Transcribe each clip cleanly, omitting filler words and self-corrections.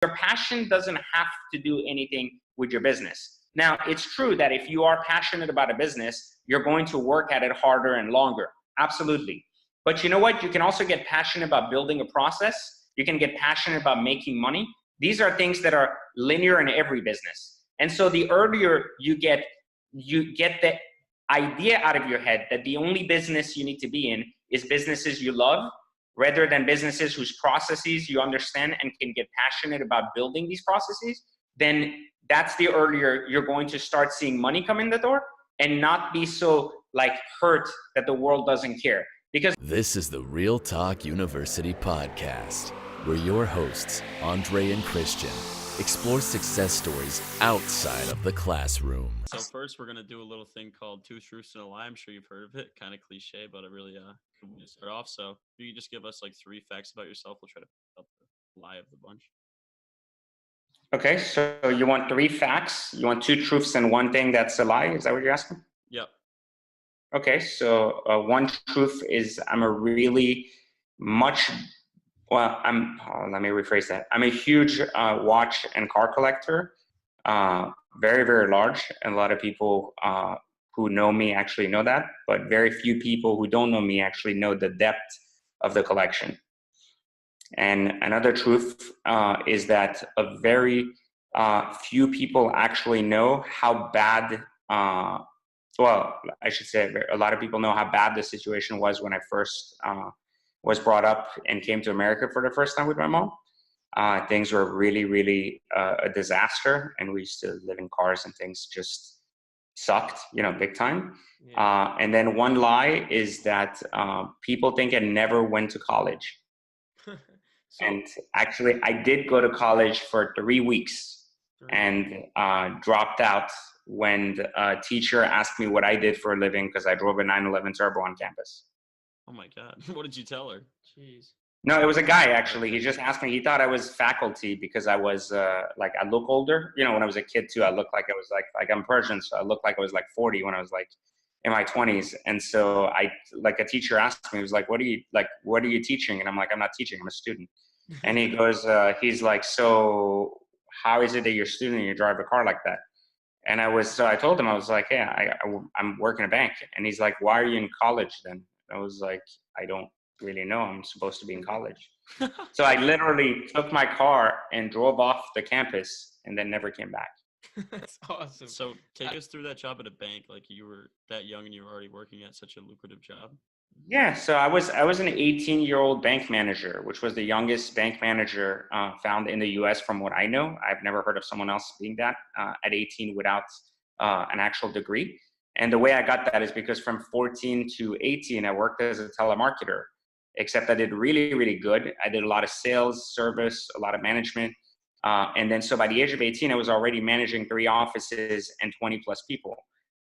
your passion doesn't have to do anything with your business. Now, it's true that if you are passionate about a business, you're going to work at it harder and longer. Absolutely. But you know what? You can also get passionate about building a process. You can get passionate about making money. These are things that are linear in every business. And so the earlier you get the idea out of your head that the only business you need to be in is businesses you love, rather than businesses whose processes you understand and can get passionate about building these processes, then that's the earlier you're going to start seeing money come in the door and not be so like hurt that the world doesn't care. Because this is the Real Talk University podcast, where your hosts, Andre and Christian, explore success stories outside of the classroom. So first, we're going to do a little thing called Two Truths and a Lie. I'm sure you've heard of it. Kind of cliche, but it really good way to start off. So if you can just give us like 3 facts about yourself, we'll try to pick up the lie of the bunch. Okay, so you want 3 facts? You want 2 truths and 1 thing that's a lie? Is that what you're asking? Yep. Okay, so 1 truth is let me rephrase that. I'm a huge watch and car collector, very, very large. And a lot of people who know me actually know that, but very few people who don't know me actually know the depth of the collection. And another truth is that a very few people actually know how bad, I should say a lot of people know how bad the situation was when I first was brought up and came to America for the first time with my mom. Things were really, really a disaster, and we used to live in cars and things just sucked, big time. Yeah. And then 1 lie is that people think I never went to college. And actually, I did go to college for 3 weeks and dropped out when a teacher asked me what I did for a living because I drove a 911 Turbo on campus. Oh my God. What did you tell her? Jeez. No, it was a guy, actually. He just asked me. He thought I was faculty because I was I look older. When I was a kid too, I looked like I was like I'm Persian, so I looked like I was like 40 when I was like in my 20s. And so a teacher asked me, he was like, what are you teaching? And I'm like, I'm not teaching, I'm a student. And he goes, he's like, so how is it that you're a student and you drive a car like that? And I told him, I was like, hey, I'm working a bank. And he's like, why are you in college then? I was like, I don't really know. I'm supposed to be in college. So I literally took my car and drove off the campus and then never came back. That's awesome. So take us through that job at a bank. Like, you were that young and you were already working at such a lucrative job. Yeah, so I was an 18-year-old bank manager, which was the youngest bank manager found in the U.S. from what I know. I've never heard of someone else being that at 18 without an actual degree. And the way I got that is because from 14 to 18, I worked as a telemarketer, except I did really, really good. I did a lot of sales, service, a lot of management. And then so by the age of 18, I was already managing 3 offices and 20 plus people.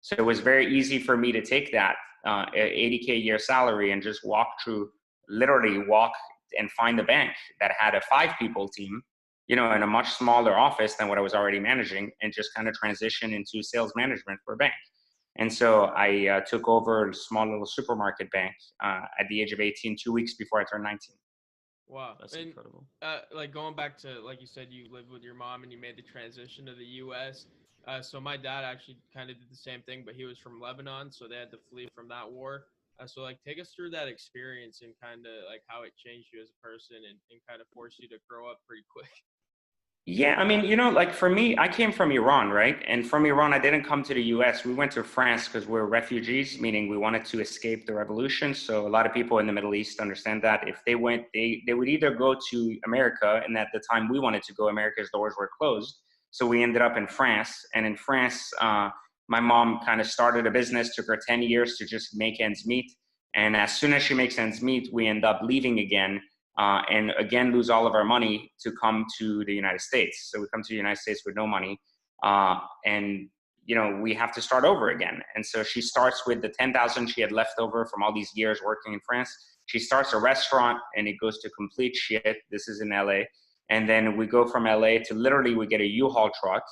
So it was very easy for me to take that $80K a year salary and just literally walk and find a bank that had a 5-people team, in a much smaller office than what I was already managing, and just kind of transition into sales management for a bank. And so I took over a small little supermarket bank at the age of 18, 2 weeks before I turned 19. Wow, that's incredible. Going back to, like you said, you lived with your mom and you made the transition to the U.S. So my dad actually kind of did the same thing, but he was from Lebanon, so they had to flee from that war. So take us through that experience and kind of like how it changed you as a person and kind of forced you to grow up pretty quick. Yeah, I mean, for me, I came from Iran, right? And from Iran, I didn't come to the US. We went to France because we're refugees, meaning we wanted to escape the revolution. So a lot of people in the Middle East understand that if they went, they would either go to America, and at the time we wanted to go, America's doors were closed. So we ended up in France. And in France, my mom kind of started a business, took her 10 years to just make ends meet. And as soon as she makes ends meet, we end up leaving again. And again, lose all of our money to come to the United States. So we come to the United States with no money. And, we have to start over again. And so she starts with the 10,000 she had left over from all these years working in France. She starts a restaurant and it goes to complete shit. This is in LA. And then we go from LA to literally we get a U-Haul truck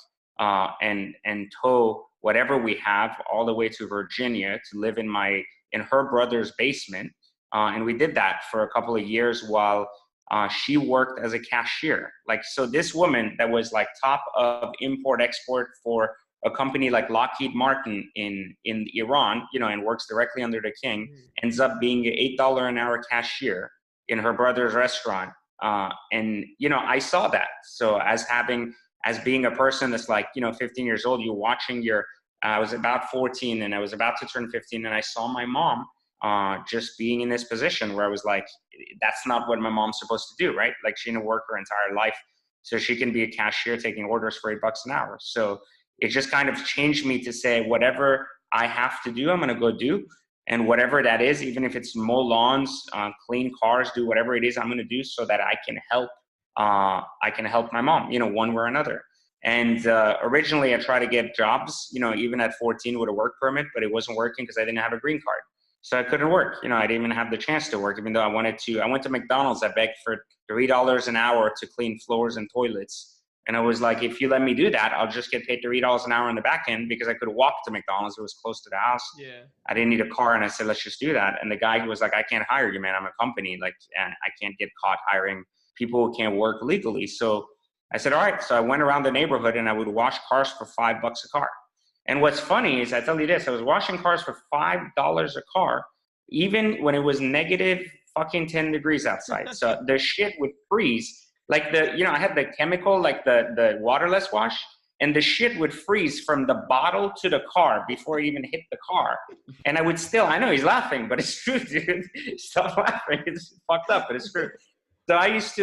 and tow whatever we have all the way to Virginia to live in her brother's basement. And we did that for a couple of years while she worked as a cashier. Like, so this woman that was like top of import export for a company like Lockheed Martin in Iran, you know, and works directly under the king, ends up being an $8 an hour cashier in her brother's restaurant. And, you know, I saw that. So as being a person that's like, you know, 15 years old, you're watching I was about 14 and I was about to turn 15, and I saw my mom just being in this position where I was like, that's not what my mom's supposed to do, right? Like, she didn't work her entire life so she can be a cashier taking orders for $8 an hour. So it just kind of changed me to say, whatever I have to do, I'm going to go do. And whatever that is, even if it's mow lawns, clean cars, do whatever it is I'm going to do so that I can help my mom, you know, one way or another. And originally I tried to get jobs, you know, even at 14 with a work permit, but it wasn't working because I didn't have a green card. So I couldn't work. You know, I didn't even have the chance to work, even though I wanted to. I went to McDonald's. I begged for $3 an hour to clean floors and toilets. And I was like, if you let me do that, I'll just get paid $3 an hour on the back end, because I could walk to McDonald's. It was close to the house. Yeah. I didn't need a car. And I said, let's just do that. And the guy was like, I can't hire you, man. I'm a company. Like, and I can't get caught hiring people who can't work legally. So I said, all right. So I went around the neighborhood and I would wash cars for $5 a car. And what's funny is, I tell you this, I was washing cars for $5 a car, even when it was negative fucking 10 degrees outside. So the shit would freeze. Like I had the chemical, like the waterless wash, and the shit would freeze from the bottle to the car before it even hit the car. And I would still, I know he's laughing, but it's true, dude. Stop laughing. It's fucked up, but it's true. So I used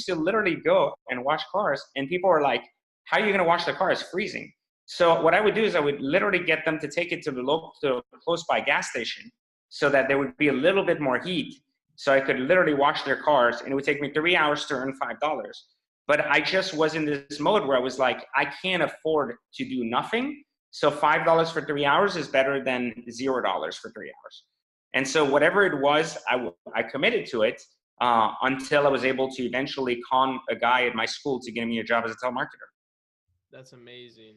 to literally go and wash cars, and people were like, how are you going to wash the car? It's freezing. So what I would do is I would literally get them to take it to the close by gas station so that there would be a little bit more heat. So I could literally wash their cars, and it would take me 3 hours to earn $5. But I just was in this mode where I was like, I can't afford to do nothing. So $5 for 3 hours is better than $0 for 3 hours. And so whatever it was, I committed to it until I was able to eventually con a guy at my school to get me a job as a telemarketer. That's amazing.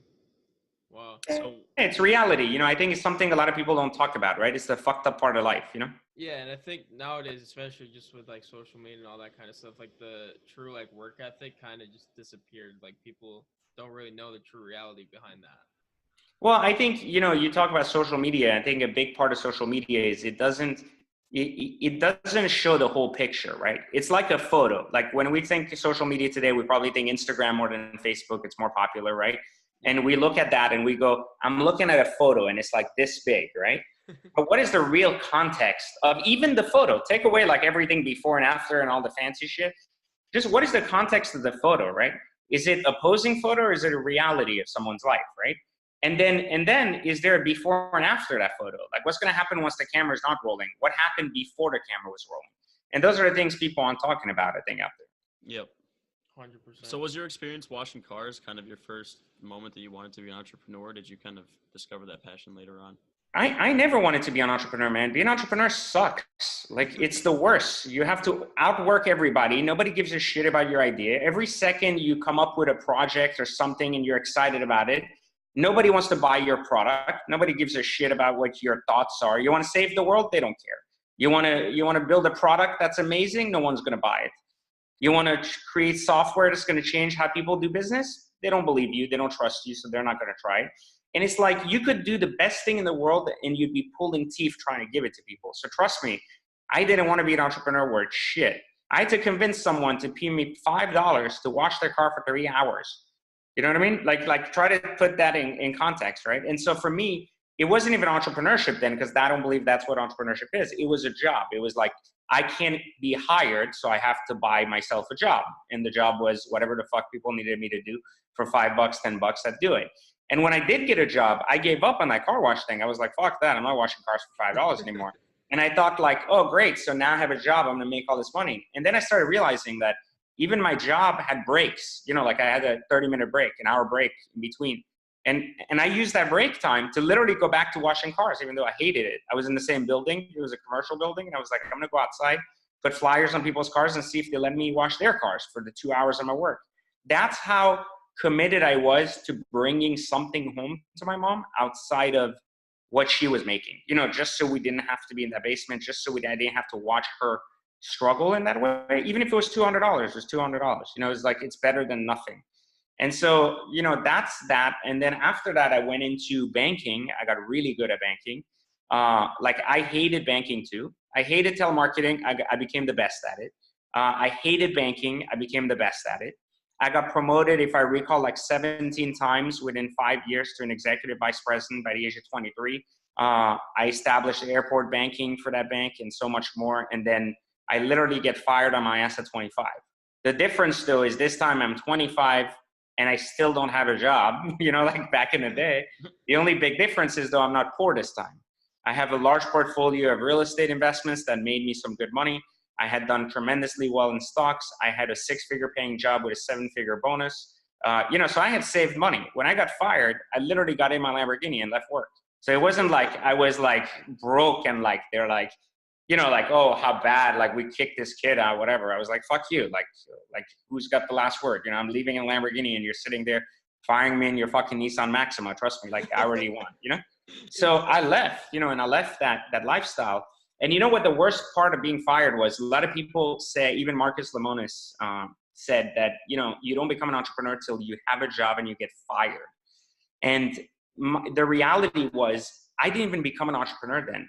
Wow. So it's reality. You know, I think it's something a lot of people don't talk about, right? It's the fucked up part of life, you know? Yeah, and I think nowadays, especially just with like social media and all that kind of stuff, like the true like work ethic kind of just disappeared. Like, people don't really know the true reality behind that. Well, I think, you know, you talk about social media. I think a big part of social media is it doesn't show the whole picture, right? It's like a photo. Like, when we think social media today, we probably think Instagram more than Facebook. It's more popular, right? And we look at that and we go, I'm looking at a photo and it's like this big, right? But what is the real context of even the photo? Take away like everything before and after and all the fancy shit. Just what is the context of the photo, right? Is it a posing photo, or is it a reality of someone's life, right? And then is there a before and after that photo? Like, what's going to happen once the camera is not rolling? What happened before the camera was rolling? And those are the things people aren't talking about, I think, out there. Yep. 100%. So was your experience washing cars kind of your first moment that you wanted to be an entrepreneur? Did you kind of discover that passion later on? I never wanted to be an entrepreneur, man. Being an entrepreneur sucks. Like, it's the worst. You have to outwork everybody. Nobody gives a shit about your idea. Every second you come up with a project or something and you're excited about it, nobody wants to buy your product. Nobody gives a shit about what your thoughts are. You want to save the world? They don't care. You want to build a product that's amazing? No one's going to buy it. You want to create software that's going to change how people do business? They don't believe you. They don't trust you, so they're not going to try it. And it's like, you could do the best thing in the world and you'd be pulling teeth trying to give it to people. So trust me, I didn't want to be an entrepreneur worth shit. I had to convince someone to pay me $5 to wash their car for 3 hours. You know what I mean? Like try to put that in context, right? And so for me, it wasn't even entrepreneurship then, because I don't believe that's what entrepreneurship is. It was a job. It was like, I can't be hired, so I have to buy myself a job. And the job was whatever the fuck people needed me to do for $5, $10, I'd do it. And when I did get a job, I gave up on that car wash thing. I was like, fuck that. I'm not washing cars for $5 anymore. And I thought like, oh, great. So now I have a job. I'm going to make all this money. And then I started realizing that even my job had breaks. You know, like I had a 30-minute break, an hour break in between. And I used that break time to literally go back to washing cars, even though I hated it. I was in the same building. It was a commercial building. And I was like, I'm going to go outside, put flyers on people's cars and see if they let me wash their cars for the 2 hours of my work. That's how committed I was to bringing something home to my mom outside of what she was making, you know, just so we didn't have to be in that basement, just so I didn't have to watch her struggle in that way. Even if it was $200, it was $200. You know, it's like, it's better than nothing. And so, you know, that's that. And then after that, I went into banking. I got really good at banking. Like, I hated banking too. I hated telemarketing. I became the best at it. I hated banking. I became the best at it. I got promoted, if I recall, like 17 times within 5 years to an executive vice president by the age of 23. I established airport banking for that bank and so much more. And then I literally get fired on my ass at 25. The difference though is this time I'm 25 and I still don't have a job, you know, like back in the day. The only big difference is though I'm not poor this time. I have a large portfolio of real estate investments that made me some good money. I had done tremendously well in stocks. I had a 6-figure paying job with a 7-figure bonus. You know, so I had saved money. When I got fired, I literally got in my Lamborghini and left work. So it wasn't like I was like broke and like, they're like, you know, like, oh, how bad, like we kicked this kid out, whatever. I was like, fuck you. Like who's got the last word? You know, I'm leaving in a Lamborghini and you're sitting there firing me in your fucking Nissan Maxima. Trust me, like I already won, you know? So I left, you know, and I left that lifestyle. And you know what the worst part of being fired was? A lot of people say, even Marcus Lemonis said that, you know, you don't become an entrepreneur till you have a job and you get fired. And the reality was I didn't even become an entrepreneur then.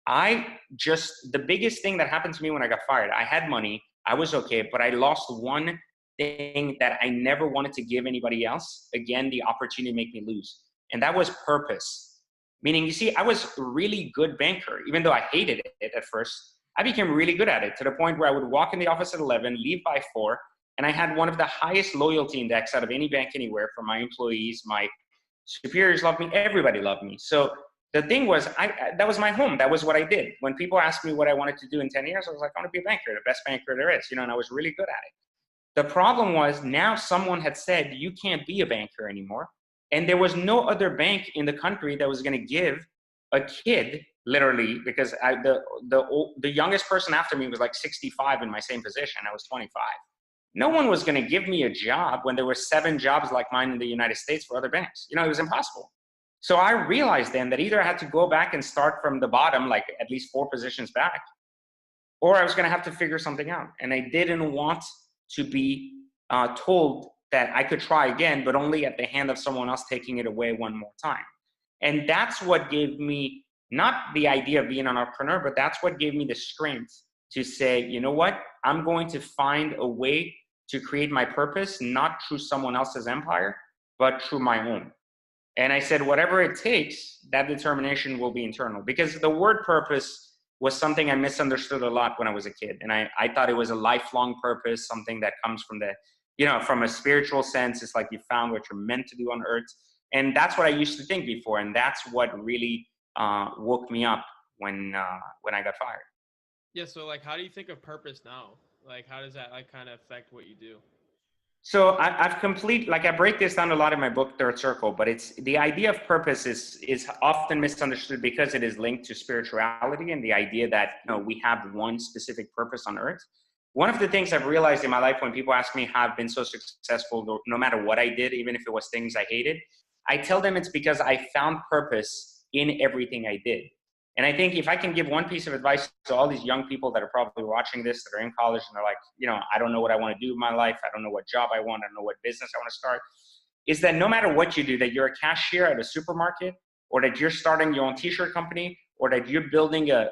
The biggest thing that happened to me when I got fired, I had money, I was okay, but I lost one thing that I never wanted to give anybody else, again, the opportunity to make me lose. And that was purpose. Meaning, you see, I was a really good banker, even though I hated it at first. I became really good at it to the point where I would walk in the office at 11, leave by 4, and I had one of the highest loyalty index out of any bank anywhere for my employees. My superiors loved me, everybody loved me. So the thing was, that was my home. That was what I did. When people asked me what I wanted to do in 10 years, I was like, I want to be a banker, the best banker there is, you know, and I was really good at it. The problem was now someone had said, you can't be a banker anymore. And there was no other bank in the country that was going to give a kid, literally, because the youngest person after me was like 65 in my same position. I was 25. No one was going to give me a job when there were 7 jobs like mine in the United States for other banks. You know, it was impossible. So I realized then that either I had to go back and start from the bottom, like at least 4 positions back, or I was going to have to figure something out. And I didn't want to be told that I could try again, but only at the hand of someone else taking it away one more time. And that's what gave me, not the idea of being an entrepreneur, but that's what gave me the strength to say, you know what, I'm going to find a way to create my purpose, not through someone else's empire, but through my own. And I said, whatever it takes, that determination will be internal. Because the word purpose was something I misunderstood a lot when I was a kid. And I thought it was a lifelong purpose, something that comes from the, you know, from a spiritual sense. It's like you found what you're meant to do on earth. And that's what I used to think before. And that's what really woke me up when I got fired. Yeah. So like, how do you think of purpose now? Like, how does that like kind of affect what you do? So I break this down a lot in my book, Third Circle, but it's the idea of purpose is often misunderstood because it is linked to spirituality and the idea that, you know, we have one specific purpose on earth. One of the things I've realized in my life when people ask me how I've been so successful, no matter what I did, even if it was things I hated, I tell them it's because I found purpose in everything I did. And I think if I can give one piece of advice to all these young people that are probably watching this, that are in college and they're like, you know, I don't know what I want to do in my life. I don't know what job I want. I don't know what business I want to start. Is that no matter what you do, that you're a cashier at a supermarket, or that you're starting your own t-shirt company, or that you're building a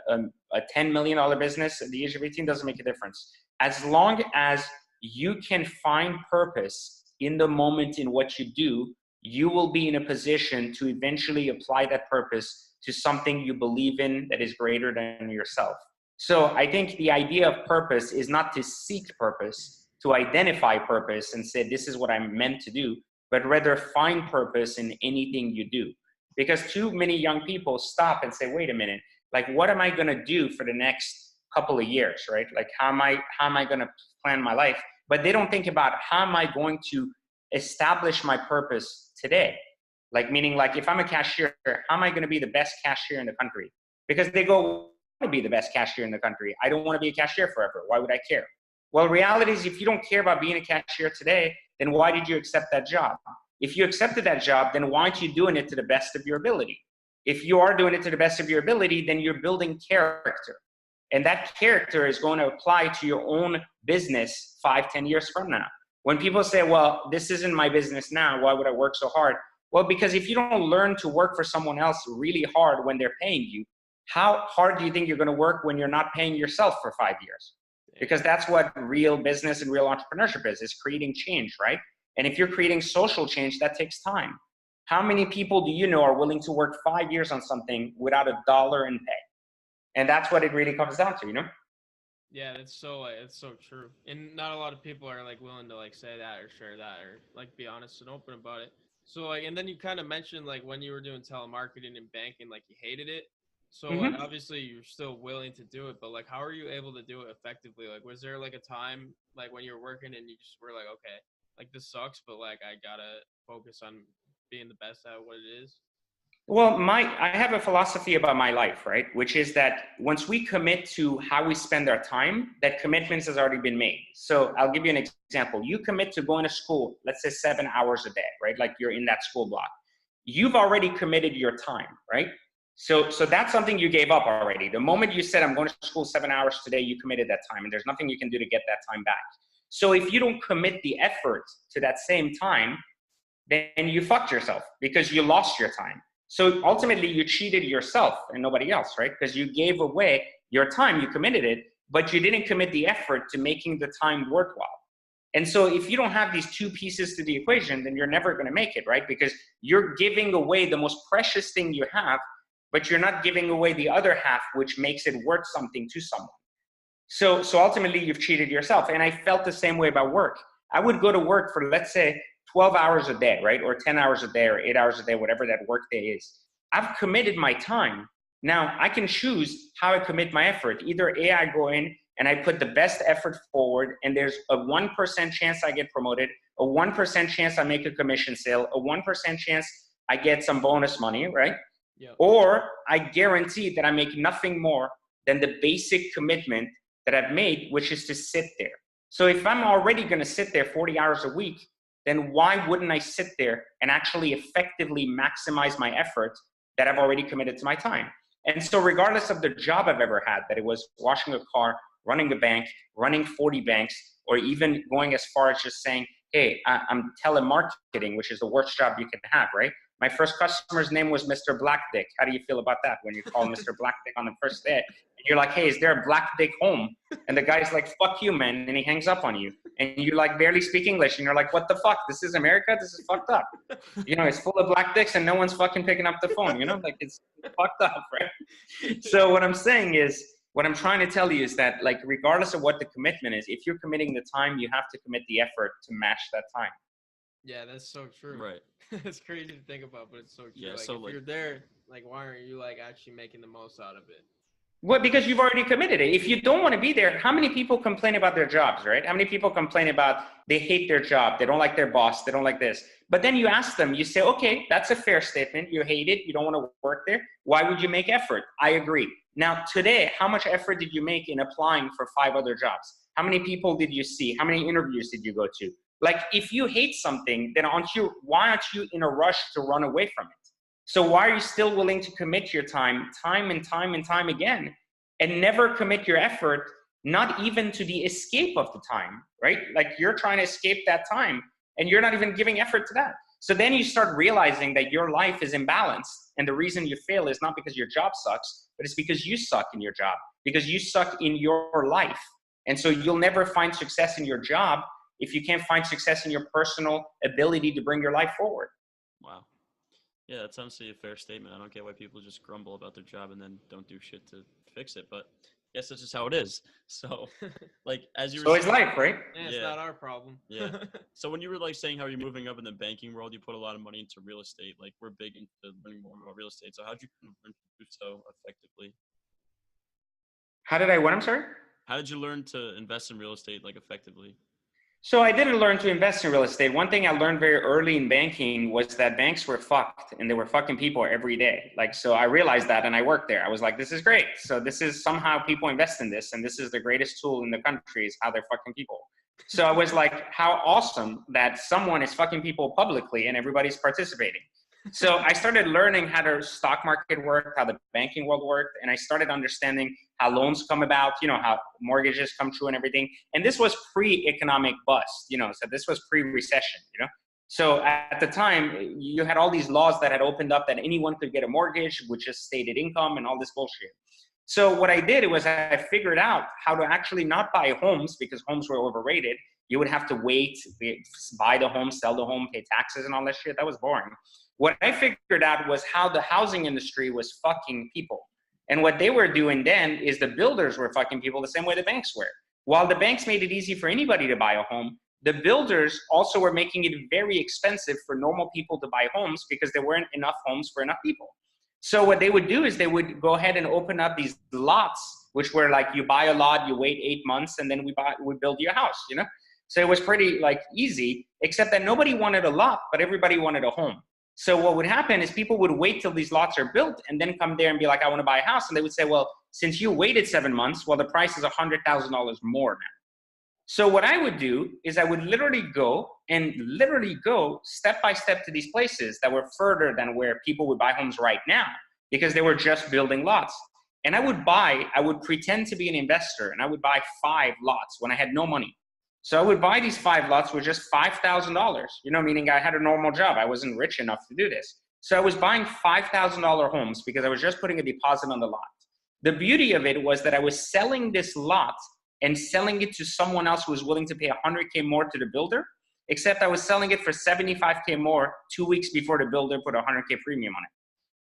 $10 million business at the age of 18, doesn't make a difference. As long as you can find purpose in the moment in what you do, you will be in a position to eventually apply that purpose to something you believe in that is greater than yourself. So I think the idea of purpose is not to seek purpose, to identify purpose and say, this is what I'm meant to do, but rather find purpose in anything you do. Because too many young people stop and say, wait a minute, like, what am I gonna do for the next couple of years, right? Like, how am I gonna plan my life? But they don't think about, how am I going to establish my purpose today? Like, meaning, like, if I'm a cashier, how am I going to be the best cashier in the country? Because they go, I want to be the best cashier in the country. I don't want to be a cashier forever. Why would I care? Well, reality is, if you don't care about being a cashier today, then why did you accept that job? If you accepted that job, then why aren't you doing it to the best of your ability? If you are doing it to the best of your ability, then you're building character. And that character is going to apply to your own business 5-10 years from now. When people say, well, this isn't my business now, why would I work so hard? Well, because if you don't learn to work for someone else really hard when they're paying you, how hard do you think you're going to work when you're not paying yourself for 5 years? Because that's what real business and real entrepreneurship is creating change, right? And if you're creating social change, that takes time. How many people do you know are willing to work 5 years on something without $1 in pay? And that's what it really comes down to, you know? Yeah, it's so true. And not a lot of people are like willing to like say that or share that or like be honest and open about it. So like, and then you kind of mentioned like when you were doing telemarketing and banking, like you hated it. So like obviously you're still willing to do it, but like how are you able to do it effectively? Like was there like a time like when you were working and you just were like, okay, like this sucks, but like I gotta focus on being the best at what it is? Well, I have a philosophy about my life, right? Which is that once we commit to how we spend our time, that commitments has already been made. So I'll give you an example. You commit to going to school, let's say 7 hours a day, right? Like you're in that school block. You've already committed your time, right? So that's something you gave up already. The moment you said, I'm going to school 7 hours today, you committed that time and there's nothing you can do to get that time back. So if you don't commit the effort to that same time, then you fucked yourself because you lost your time. So ultimately you cheated yourself and nobody else, right? Because you gave away your time, you committed it, but you didn't commit the effort to making the time worthwhile. And so if you don't have these two pieces to the equation, then you're never going to make it, right? Because you're giving away the most precious thing you have, but you're not giving away the other half, which makes it worth something to someone. So ultimately you've cheated yourself. And I felt the same way about work. I would go to work for, let's say, 12 hours a day, right? Or 10 hours a day or 8 hours a day, whatever that work day is. I've committed my time. Now I can choose how I commit my effort. Either A, I go in and I put the best effort forward and there's a 1% chance I get promoted, a 1% chance I make a commission sale, a 1% chance I get some bonus money, right? Yeah. Or I guarantee that I make nothing more than the basic commitment that I've made, which is to sit there. So if I'm already going to sit there 40 hours a week, then why wouldn't I sit there and actually effectively maximize my effort that I've already committed to my time? And so regardless of the job I've ever had, that it was washing a car, running a bank, running 40 banks, or even going as far as just saying, hey, I'm telemarketing, which is the worst job you can have, right? My first customer's name was Mr. Black Dick. How do you feel about that when you call Mr. Black Dick on the first day? And you're like, hey, is there a Black Dick home? And the guy's like, fuck you, man. And he hangs up on you. And you like barely speak English. And you're like, what the fuck? This is America? This is fucked up. You know, it's full of black dicks and no one's fucking picking up the phone. You know, like it's fucked up, right? So what I'm saying is, what I'm trying to tell you is that like, regardless of what the commitment is, if you're committing the time, you have to commit the effort to match that time. Yeah, that's so true. Right. It's crazy to think about, but it's so true. Yeah, like, so if you're there, like, why aren't you like actually making the most out of it? Well, because you've already committed it. If you don't want to be there, how many people complain about their jobs, right? How many people complain about they hate their job, they don't like their boss, they don't like this. But then you ask them, you say, okay, that's a fair statement. You hate it, you don't want to work there. Why would you make effort? I agree. Now, today, how much effort did you make in applying for 5 other jobs? How many people did you see? How many interviews did you go to? Like, if you hate something, then why aren't you in a rush to run away from it? So why are you still willing to commit your time and time again, and never commit your effort, not even to the escape of the time, right? Like you're trying to escape that time and you're not even giving effort to that. So then you start realizing that your life is imbalanced. And the reason you fail is not because your job sucks, but it's because you suck in your job, because you suck in your life. And so you'll never find success in your job if you can't find success in your personal ability to bring your life forward. Wow. Yeah, that's honestly a fair statement. I don't get why people just grumble about their job and then don't do shit to fix it. But I guess that's just how it is. So, like, as you were saying, it's life, right? Yeah, it's not our problem. Yeah. So when you were like saying how you're moving up in the banking world, you put a lot of money into real estate. Like, we're big into learning more about real estate. So how'd you learn to do so effectively? How did I what? I'm sorry? How did you learn to invest in real estate like effectively? So I didn't learn to invest in real estate. One thing I learned very early in banking was that banks were fucked and they were fucking people every day. Like, so I realized that and I worked there. I was like, this is great. So this is somehow people invest in this and this is the greatest tool in the country is how they're fucking people. So I was like, how awesome that someone is fucking people publicly and everybody's participating. So I started learning how the stock market worked, how the banking world worked, and I started understanding how loans come about, how mortgages come true and everything. And this was pre-economic bust, so this was pre-recession, So at the time, you had all these laws that had opened up that anyone could get a mortgage with just stated income and all this bullshit. So what I did was I figured out how to actually not buy homes because homes were overrated. You would have to wait, buy the home, sell the home, pay taxes and all that shit. That was boring. What I figured out was how the housing industry was fucking people. And what they were doing then is the builders were fucking people the same way the banks were. While the banks made it easy for anybody to buy a home, the builders also were making it very expensive for normal people to buy homes because there weren't enough homes for enough people. So what they would do is they would go ahead and open up these lots, which were like you buy a lot, you wait 8 months, and then we build your house, So it was pretty easy, except that nobody wanted a lot, but everybody wanted a home. So what would happen is people would wait till these lots are built and then come there and be like, I want to buy a house. And they would say, well, since you waited 7 months, well, the price is $100,000 more now. So what I would do is I would literally go step by step to these places that were further than where people would buy homes right now because they were just building lots. And I would pretend to be an investor and I would buy 5 lots when I had no money. So I would buy these 5 lots with just $5,000, meaning I had a normal job. I wasn't rich enough to do this. So I was buying $5,000 homes because I was just putting a deposit on the lot. The beauty of it was that I was selling this lot and selling it to someone else who was willing to pay $100K more to the builder, except I was selling it for $75K more 2 weeks before the builder put a $100K premium on it.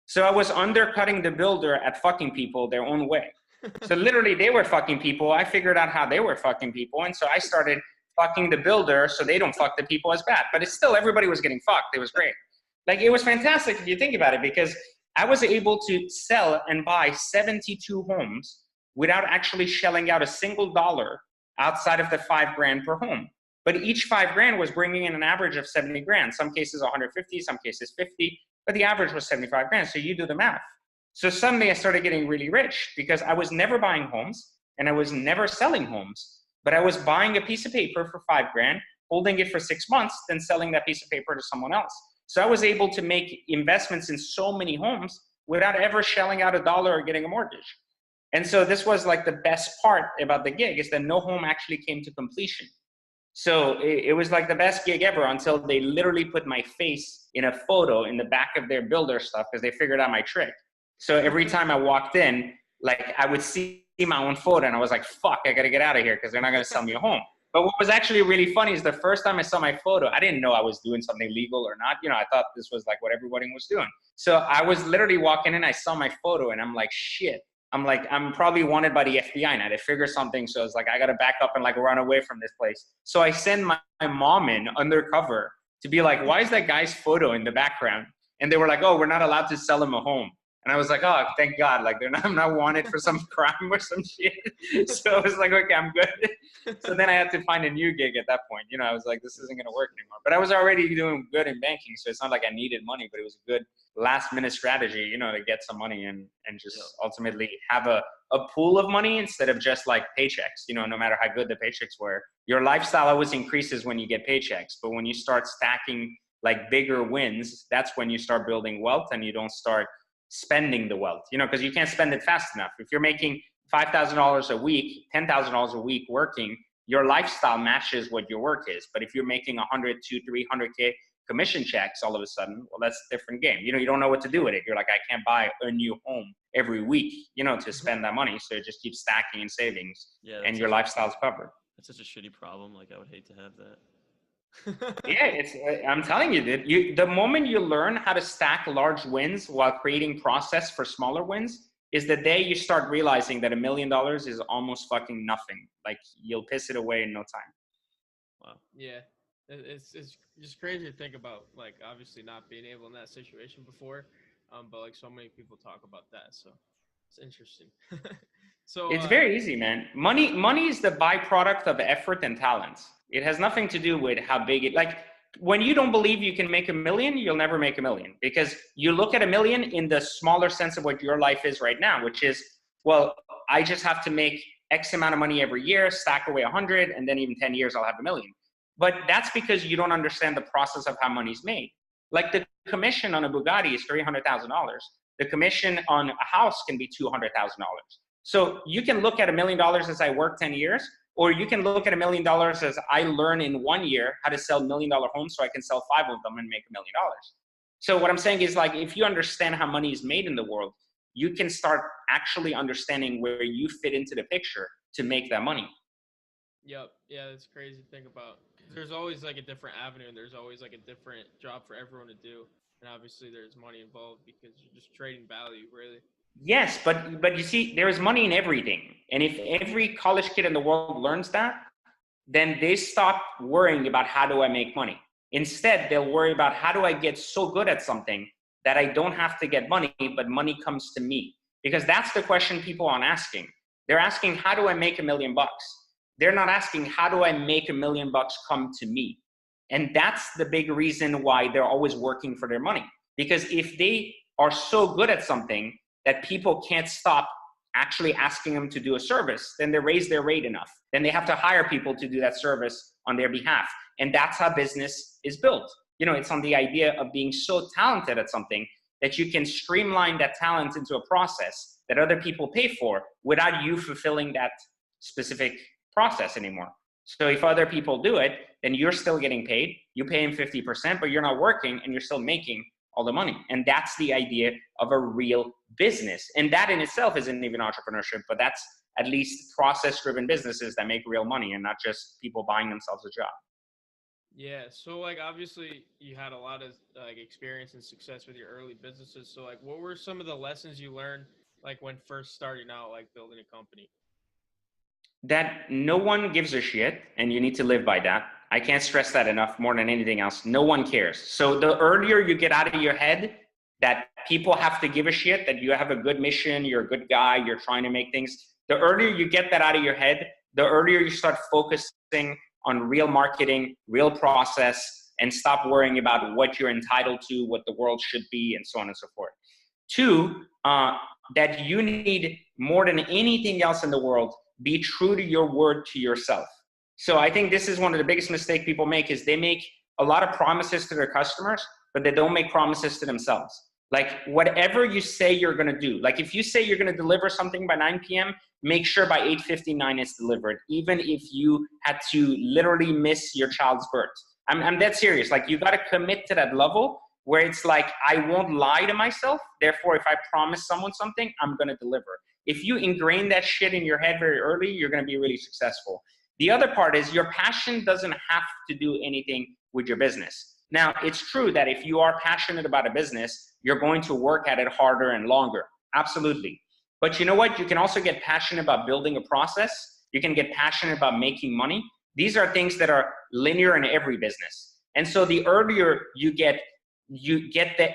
So I was undercutting the builder at fucking people their own way. So literally they were fucking people. I figured out how they were fucking people. And so I started fucking the builder so they don't fuck the people as bad. But it's still, everybody was getting fucked. It was great. It was fantastic if you think about it, because I was able to sell and buy 72 homes without actually shelling out a single dollar outside of the $5,000 per home. But each $5,000 was bringing in an average of 70 grand. Some cases 150, some cases 50, but the average was 75 grand. So you do the math. So suddenly I started getting really rich because I was never buying homes and I was never selling homes, but I was buying a piece of paper for $5,000, holding it for 6 months, then selling that piece of paper to someone else. So I was able to make investments in so many homes without ever shelling out a dollar or getting a mortgage. And so this was the best part about the gig, is that no home actually came to completion. So it was the best gig ever until they literally put my face in a photo in the back of their builder stuff because they figured out my trick. So every time I walked in, I would see my own photo and I was like, fuck, I got to get out of here because they're not going to sell me a home. But what was actually really funny is the first time I saw my photo, I didn't know I was doing something legal or not. I thought this was what everybody was doing. So I was literally walking in, I saw my photo and I'm like, shit. I'm probably wanted by the FBI now. They figure something. So it's I got to back up and run away from this place. So I send my mom in undercover to be like, why is that guy's photo in the background? And they were like, oh, we're not allowed to sell him a home. And I was like, oh, thank God. I'm not wanted for some crime or some shit. So I was like, okay, I'm good. So then I had to find a new gig at that point. I was like, this isn't going to work anymore. But I was already doing good in banking. So it's not like I needed money, but it was a good last minute strategy, to get some money and just ultimately have a pool of money instead of just paychecks. No matter how good the paychecks were, your lifestyle always increases when you get paychecks. But when you start stacking bigger wins, that's when you start building wealth and you don't start spending the wealth, because you can't spend it fast enough. If you're making $5,000 a week, $10,000 a week working, your lifestyle matches what your work is. But if you're making 100, 200, 300K commission checks all of a sudden, well, that's a different game. You don't know what to do with it. You're like, I can't buy a new home every week, to spend that money. So it just keeps stacking in savings and your lifestyle's covered. That's such a shitty problem. I would hate to have that. Yeah, I'm telling you, dude, the moment you learn how to stack large wins while creating process for smaller wins is the day you start realizing that $1 million is almost fucking nothing. You'll piss it away in no time. Wow. Yeah. It's just crazy to think about, obviously not being able in that situation before. But so many people talk about that. So it's interesting. So it's very easy, man. Money is the byproduct of effort and talents. It has nothing to do with how big it, when you don't believe you can make $1 million, you'll never make $1 million, because you look at $1 million in the smaller sense of what your life is right now, which is, well, I just have to make X amount of money every year, stack away 100, and then even 10 years, I'll have $1 million. But that's because you don't understand the process of how money's made. Like the commission on a Bugatti is $300,000. The commission on a house can be $200,000. So you can look at $1 million as I work 10 years, or you can look at $1 million as I learn in 1 year how to sell $1 million homes so I can sell 5 of them and make $1 million. So what I'm saying is, like, if you understand how money is made in the world, you can start actually understanding where you fit into the picture to make that money. Yep. Yeah, that's crazy to think about. There's always like a different avenue, and there's always like a different job for everyone to do. And obviously there's money involved because you're just trading value, really. Yes, but you see, there is money in everything. And if every college kid in the world learns that, then they stop worrying about how do I make money. Instead, they'll worry about how do I get so good at something that I don't have to get money, but money comes to me. Because that's the question people aren't asking. They're asking, how do I make $1 million? They're not asking, how do I make $1 million come to me? And that's the big reason why they're always working for their money. Because if they are so good at something that people can't stop actually asking them to do a service, then they raise their rate enough. Then they have to hire people to do that service on their behalf. And that's how business is built. You know, it's on the idea of being so talented at something that you can streamline that talent into a process that other people pay for without you fulfilling that specific process anymore. So if other people do it, then you're still getting paid. You pay them 50%, but you're not working and you're still making all the money. And that's the idea of a real business. And that in itself isn't even entrepreneurship, but that's at least process-driven businesses that make real money and not just people buying themselves a job. Yeah. So like, obviously you had a lot of like experience and success with your early businesses. So like, what were some of the lessons you learned like when first starting out, like building a company? That no one gives a shit, and you need to live by that. I can't stress that enough more than anything else. No one cares. So the earlier you get out of your head that people have to give a shit, that you have a good mission, you're a good guy, you're trying to make things, the earlier you get that out of your head, the earlier you start focusing on real marketing, real process, and stop worrying about what you're entitled to, what the world should be, and so on and so forth. 2, that you need more than anything else in the world, be true to your word to yourself. So I think this is one of the biggest mistakes people make, is they make a lot of promises to their customers, but they don't make promises to themselves. Like whatever you say you're going to do, like if you say you're going to deliver something by 9 p.m., make sure by 8:59 it's delivered, even if you had to literally miss your child's birth. I'm dead serious. Like you got to commit to that level where it's like, I won't lie to myself. Therefore, if I promise someone something, I'm going to deliver. If you ingrain that shit in your head very early, you're going to be really successful. The other part is your passion doesn't have to do anything with your business. Now, it's true that if you are passionate about a business, you're going to work at it harder and longer. Absolutely. But you know what? You can also get passionate about building a process. You can get passionate about making money. These are things that are linear in every business. And so the earlier you get the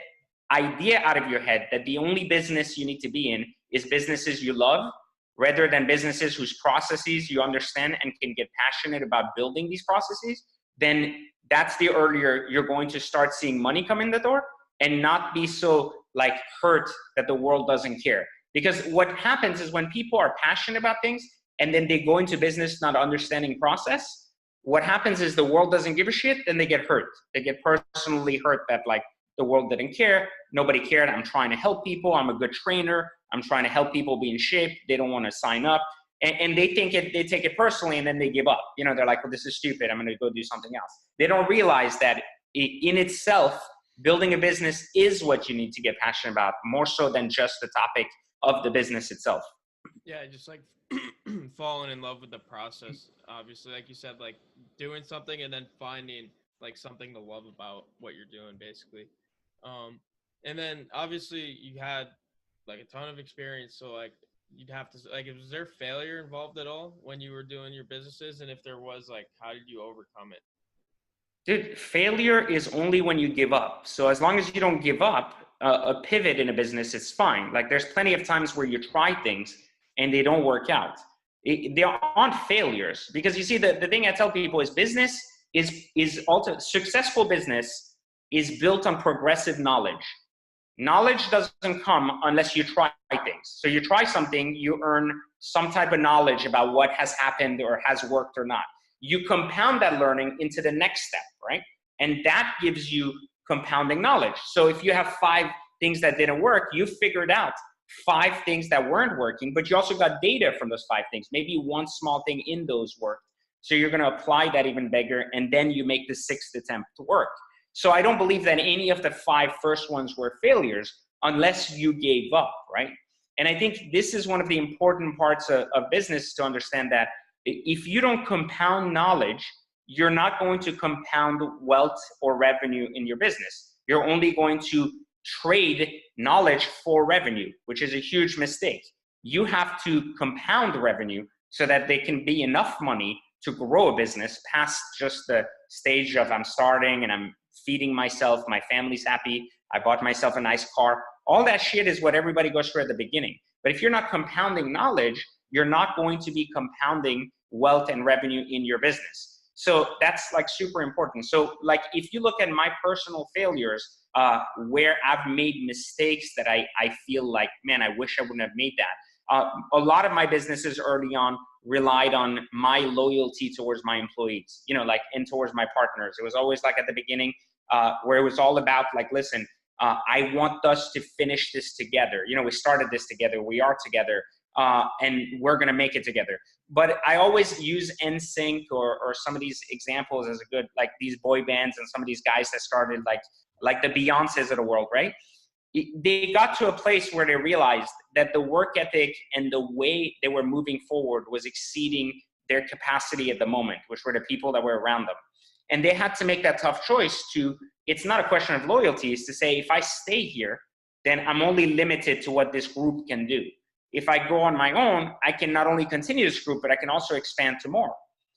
idea out of your head that the only business you need to be in is businesses you love, rather than businesses whose processes you understand and can get passionate about building these processes, then that's the earlier you're going to start seeing money come in the door and not be so like hurt that the world doesn't care. Because what happens is when people are passionate about things and then they go into business not understanding process, what happens is the world doesn't give a shit, then they get hurt. They get personally hurt that like the world didn't care, nobody cared, I'm trying to help people, I'm a good trainer, I'm trying to help people be in shape, they don't want to sign up. And they take it personally and then they give up. You know, they're like, well, this is stupid, I'm going to go do something else. They don't realize that in itself, building a business is what you need to get passionate about, more so than just the topic of the business itself. Yeah, just like falling in love with the process. Obviously, like you said, like doing something and then finding like something to love about what you're doing, basically. And then obviously you had like a ton of experience, so like you'd have to like, was there failure involved at all when you were doing your businesses? And if there was, like, how did you overcome it? Dude, failure is only when you give up. So as long as you don't give up, a pivot in a business is fine. Like there's plenty of times where you try things and they don't work out. There aren't failures, because you see, the thing I tell people is business is also successful business is built on progressive knowledge. Knowledge doesn't come unless you try things. So you try something, you earn some type of knowledge about what has happened or has worked or not. You compound that learning into the next step, right? And that gives you compounding knowledge. So if you have 5 things that didn't work, you figured out 5 things that weren't working, but you also got data from those 5 things. Maybe one small thing in those worked. So you're going to apply that even bigger, and then you make the 6th attempt to work. So I don't believe that any of the 5 first ones were failures unless you gave up, right? And I think this is one of the important parts of business, to understand that if you don't compound knowledge, you're not going to compound wealth or revenue in your business. You're only going to trade knowledge for revenue, which is a huge mistake. You have to compound revenue so that there can be enough money to grow a business past just the stage of I'm starting and I'm feeding myself, my family's happy, I bought myself a nice car. All that shit is what everybody goes through at the beginning. But if you're not compounding knowledge, you're not going to be compounding wealth and revenue in your business. So that's like super important. So like if you look at my personal failures, where I've made mistakes that I feel like, man, I wish I wouldn't have made that. A lot of my businesses early on relied on my loyalty towards my employees, and towards my partners. It was always like at the beginning, where it was all about like, listen, I want us to finish this together. We started this together, we are together, and we're going to make it together. But I always use NSYNC or some of these examples as a good, like these boy bands and some of these guys that started like the Beyoncés of the world, right? They got to a place where they realized that the work ethic and the way they were moving forward was exceeding their capacity at the moment, which were the people that were around them. And they had to make that tough choice it's not a question of loyalty, it's to say, if I stay here, then I'm only limited to what this group can do. If I go on my own, I can not only continue this group, but I can also expand to more.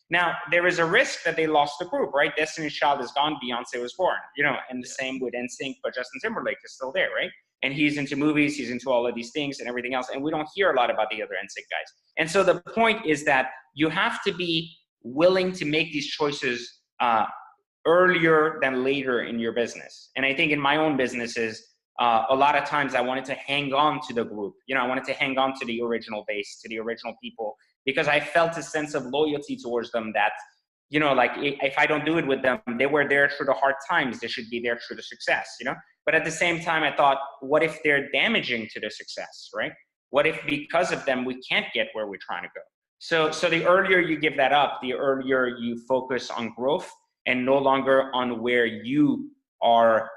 Now, there is a risk that they lost the group, right? Destiny's Child is gone, Beyonce was born, and the same with NSYNC, but Justin Timberlake is still there, right? And he's into movies, he's into all of these things and everything else, and we don't hear a lot about the other NSYNC guys. And so the point is that you have to be willing to make these choices earlier than later in your business. And I think in my own businesses, a lot of times I wanted to hang on to the group. I wanted to hang on to the original base, to the original people, because I felt a sense of loyalty towards them that, like if I don't do it with them, they were there through the hard times, they should be there through the success, But at the same time, I thought, what if they're damaging to the success, right? What if because of them, we can't get where we're trying to go? So the earlier you give that up, the earlier you focus on growth and no longer on where you are,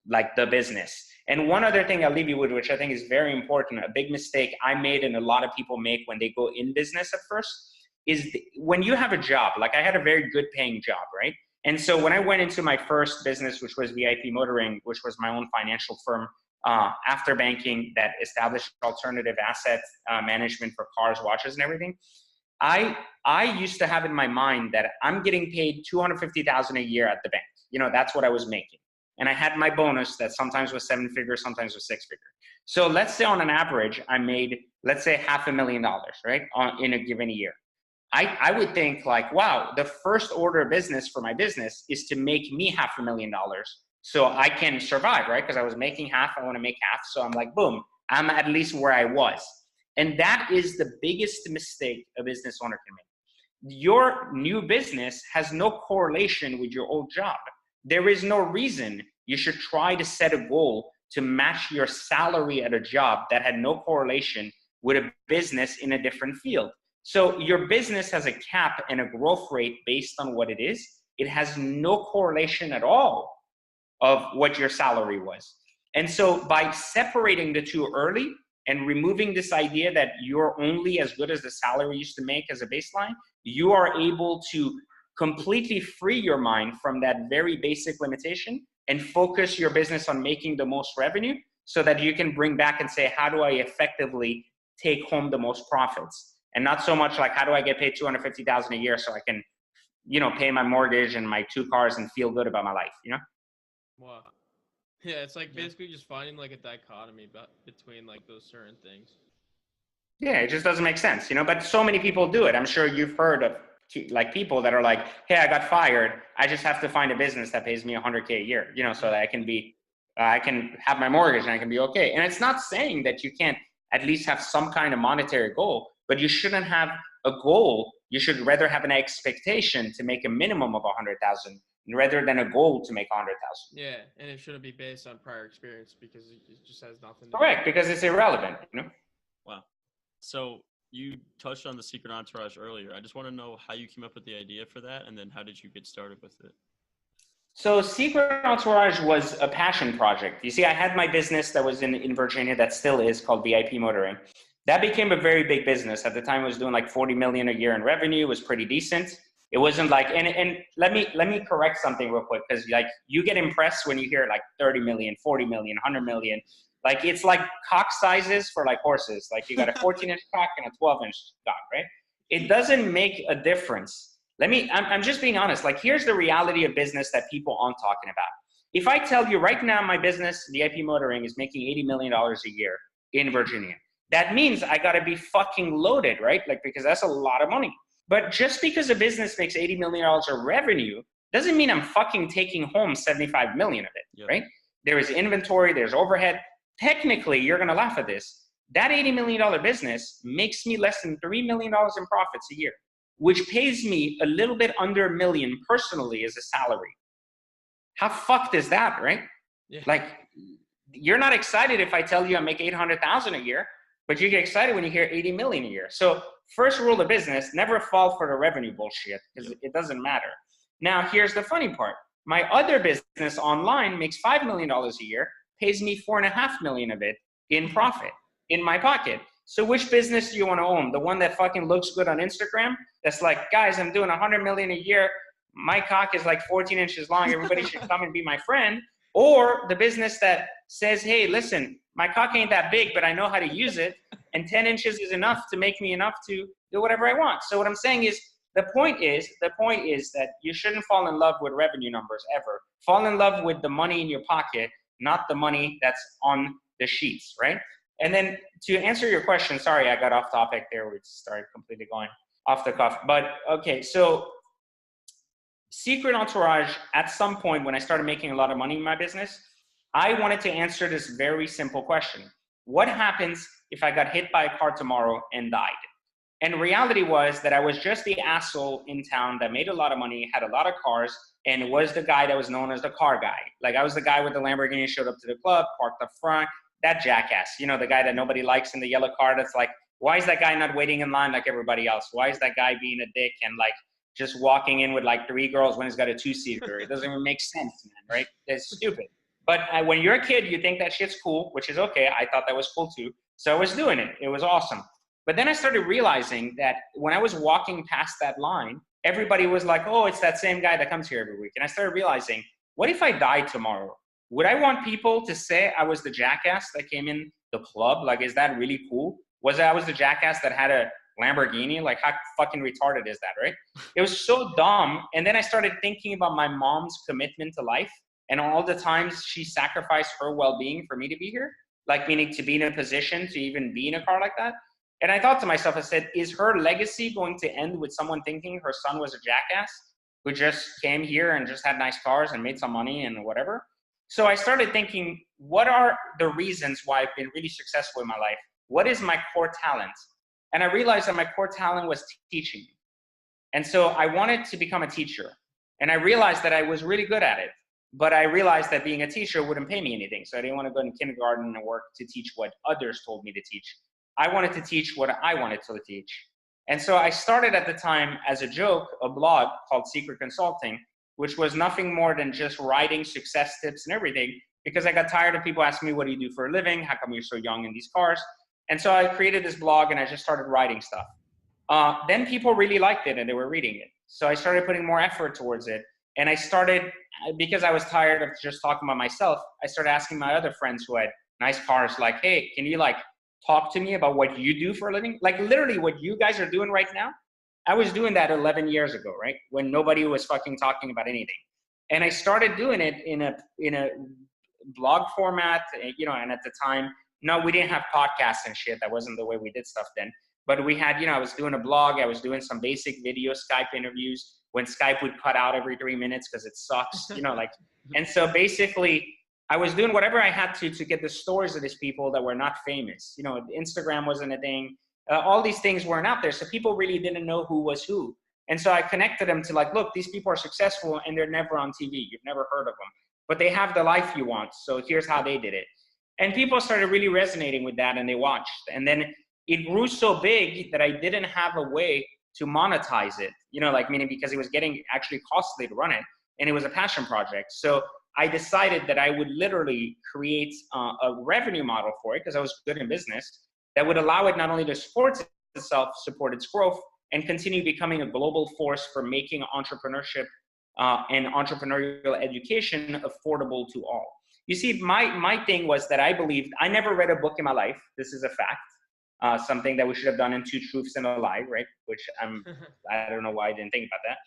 like the business. And one other thing I'll leave you with, which I think is very important, a big mistake I made and a lot of people make when they go in business at first, is when you have a job. Like I had a very good paying job, right? And so when I went into my first business, which was VIP Motoring, which was my own financial firm, after banking that established alternative asset management for cars, watches, and everything, I used to have in my mind that I'm getting paid $250,000 a year at the bank. That's what I was making. And I had my bonus that sometimes was 7-figure, sometimes was 6-figure. So let's say on an average, I made, let's say $500,000, right? In a given year. I would think like, wow, the first order of business for my business is to make me $500,000 so I can survive, right? Because I was making half, I want to make half. So I'm like, boom, I'm at least where I was. And that is the biggest mistake a business owner can make. Your new business has no correlation with your old job. There is no reason you should try to set a goal to match your salary at a job that had no correlation with a business in a different field. So your business has a cap and a growth rate based on what it is. It has no correlation at all of what your salary was. And so by separating the two early and removing this idea that you're only as good as the salary you used to make as a baseline, you are able to completely free your mind from that very basic limitation and focus your business on making the most revenue so that you can bring back and say, how do I effectively take home the most profits? And not so much like, how do I get paid $250,000 a year so I can, pay my mortgage and my 2 cars and feel good about my life, Wow. Yeah, it's like basically just finding like a dichotomy between like those certain things. Yeah, it just doesn't make sense, but so many people do it. I'm sure you've heard of like people that are like, hey, I got fired. I just have to find a business that pays me $100K a year, so that I can have my mortgage and I can be okay. And it's not saying that you can't at least have some kind of monetary goal, but you shouldn't have a goal. You should rather have an expectation to make a minimum of $100,000 rather than a goal to make 100,000. Yeah, and it shouldn't be based on prior experience because it just has nothing to Correct, because it's irrelevant, Wow. So you touched on the Secret Entourage earlier. I just want to know how you came up with the idea for that, and then how did you get started with it? So Secret Entourage was a passion project. You see, I had my business that was in Virginia that still is called VIP Motoring. That became a very big business. At the time, it was doing like 40 million a year in revenue. It was pretty decent. It wasn't like, and let me correct something real quick, because like you get impressed when you hear like 30 million, 40 million, 100 million. Like it's like cock sizes for like horses. Like you got a 14-inch cock and a 12-inch cock, right? It doesn't make a difference. I'm just being honest. Like here's the reality of business that people aren't talking about. If I tell you right now, my business, VIP Motoring, is making $80 million a year in Virginia, that means I got to be fucking loaded, right? Like, because that's a lot of money. But just because a business makes $80 million of revenue doesn't mean I'm fucking taking home 75 million of it, right? There is inventory, there's overhead. Technically, you're going to laugh at this. That $80 million business makes me less than $3 million in profits a year, which pays me a little bit under $1 million personally as a salary. How fucked is that, right? Yeah. Like, you're not excited if I tell you I make 800,000 a year, but you get excited when you hear 80 million a year. So first rule of business, never fall for the revenue bullshit, because it doesn't matter. Now, here's the funny part. My other business online makes $5 million a year, pays me $4.5 million of it in profit in my pocket. So which business do you want to own? The one that fucking looks good on Instagram? That's like, guys, I'm doing 100 million a year. My cock is like 14 inches long. Everybody should come and be my friend. Or the business that says, hey, listen, my cock ain't that big, but I know how to use it. And 10 inches is enough to make me enough to do whatever I want. So what I'm saying is, the point is that you shouldn't fall in love with revenue numbers ever. Fall in love with the money in your pocket, not the money that's on the sheets, right? And then to answer your question, sorry, I got off topic there. We started completely going off the cuff. But okay, so Secret Entourage, at some point when I started making a lot of money in my business, I wanted to answer this very simple question. What happens if I got hit by a car tomorrow and died? And reality was that I was just the asshole in town that made a lot of money, had a lot of cars, and was the guy that was known as the car guy. Like I was the guy with the Lamborghini, showed up to the club, parked up front, that jackass, the guy that nobody likes in the yellow car that's like, why is that guy not waiting in line like everybody else? Why is that guy being a dick and like just walking in with like 3 girls when he's got a 2-seater? It doesn't even make sense, man, right? It's stupid. But when you're a kid, you think that shit's cool, which is okay. I thought that was cool too. So I was doing it. It was awesome. But then I started realizing that when I was walking past that line, everybody was like, oh, it's that same guy that comes here every week. And I started realizing, what if I died tomorrow? Would I want people to say I was the jackass that came in the club? Like, is that really cool? I was the jackass that had a Lamborghini? Like, how fucking retarded is that, right? It was so dumb. And then I started thinking about my mom's commitment to life and all the times she sacrificed her well-being for me to be here, like meaning to be in a position to even be in a car like that. And I thought to myself, I said, is her legacy going to end with someone thinking her son was a jackass who just came here and just had nice cars and made some money and whatever? So I started thinking, what are the reasons why I've been really successful in my life? What is my core talent? And I realized that my core talent was teaching. And so I wanted to become a teacher. And I realized that I was really good at it. But I realized that being a teacher wouldn't pay me anything. So I didn't want to go in kindergarten and work to teach what others told me to teach. I wanted to teach what I wanted to teach. And so I started at the time as a joke, a blog called Secret Consulting, which was nothing more than just writing success tips and everything, because I got tired of people asking me, what do you do for a living? How come you're so young in these cars? And so I created this blog and I just started writing stuff. Then people really liked it and they were reading it. So I started putting more effort towards it. And I started, because I was tired of just talking about myself, I started asking my other friends who had nice cars, like, hey, can you like talk to me about what you do for a living? Like literally what you guys are doing right now. I was doing that 11 years ago, right? When nobody was fucking talking about anything. And I started doing it in a blog format, and at the time, no, we didn't have podcasts and shit. That wasn't the way we did stuff then. But we had, I was doing a blog. I was doing some basic video Skype interviews when Skype would cut out every 3 minutes because it sucks, And so basically, I was doing whatever I had to get the stories of these people that were not famous. Instagram wasn't a thing. All these things weren't out there. So people really didn't know who was who. And so I connected them to like, look, these people are successful and they're never on TV. You've never heard of them, but they have the life you want. So here's how they did it. And people started really resonating with that and they watched. And then it grew so big that I didn't have a way to monetize it, like meaning because it was getting actually costly to run it and it was a passion project. So I decided that I would literally create a revenue model for it because I was good in business that would allow it not only to support itself, support its growth, and continue becoming a global force for making entrepreneurship and entrepreneurial education affordable to all. You see, my thing was that I believed, I never read a book in my life. This is a fact. Something that we should have done in Two Truths and a Lie, right? Which I don't know why I didn't think about that.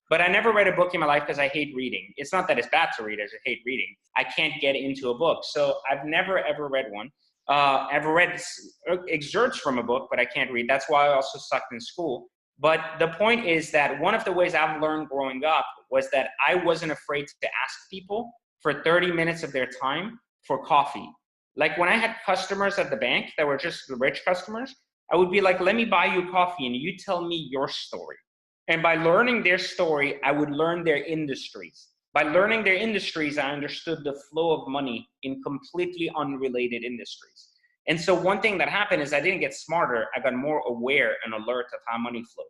But I never read a book in my life because I hate reading. It's not that it's bad to read, I just hate reading. I can't get into a book. So I've never, ever read one. I've read excerpts from a book, but I can't read. That's why I also sucked in school. But the point is that one of the ways I've learned growing up was that I wasn't afraid to ask people for 30 minutes of their time for coffee. Like when I had customers at the bank that were just the rich customers, I would be like, let me buy you coffee and you tell me your story. And by learning their story, I would learn their industries. By learning their industries, I understood the flow of money in completely unrelated industries. And so one thing that happened is I didn't get smarter, I got more aware and alert of how money flowed.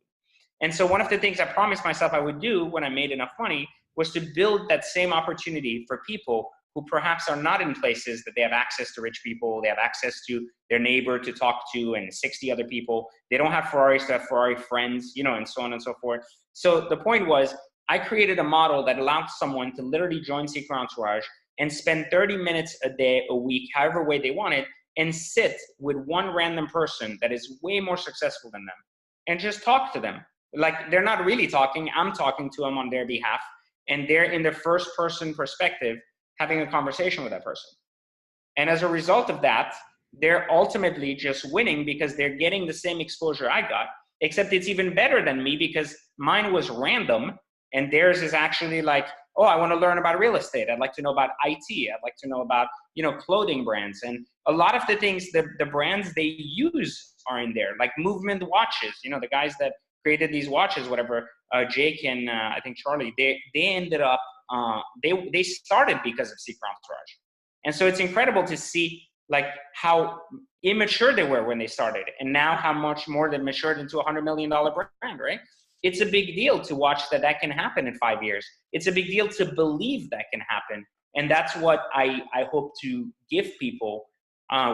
And so one of the things I promised myself I would do when I made enough money was to build that same opportunity for people who perhaps are not in places that they have access to rich people, they have access to their neighbor to talk to and 60 other people. They don't have Ferraris to have Ferrari friends, and so on and so forth. So the point was, I created a model that allowed someone to literally join Secret Entourage and spend 30 minutes a day, a week, however way they wanted, and sit with one random person that is way more successful than them and just talk to them. Like they're not really talking, I'm talking to them on their behalf, and they're in the first person perspective having a conversation with that person. And as a result of that, they're ultimately just winning because they're getting the same exposure I got, except it's even better than me because mine was random and theirs is actually like, oh, I want to learn about real estate. I'd like to know about IT. I'd like to know about, clothing brands. And a lot of the things, the brands they use are in there, like Movement watches, the guys that created these watches, whatever, Jake and I think Charlie, they ended up, they started because of Secret Entourage. And so it's incredible to see like how immature they were when they started and now how much more they've matured into $100 million brand, right? It's a big deal to watch that can happen in 5 years. It's a big deal to believe that can happen. And that's what I hope to give people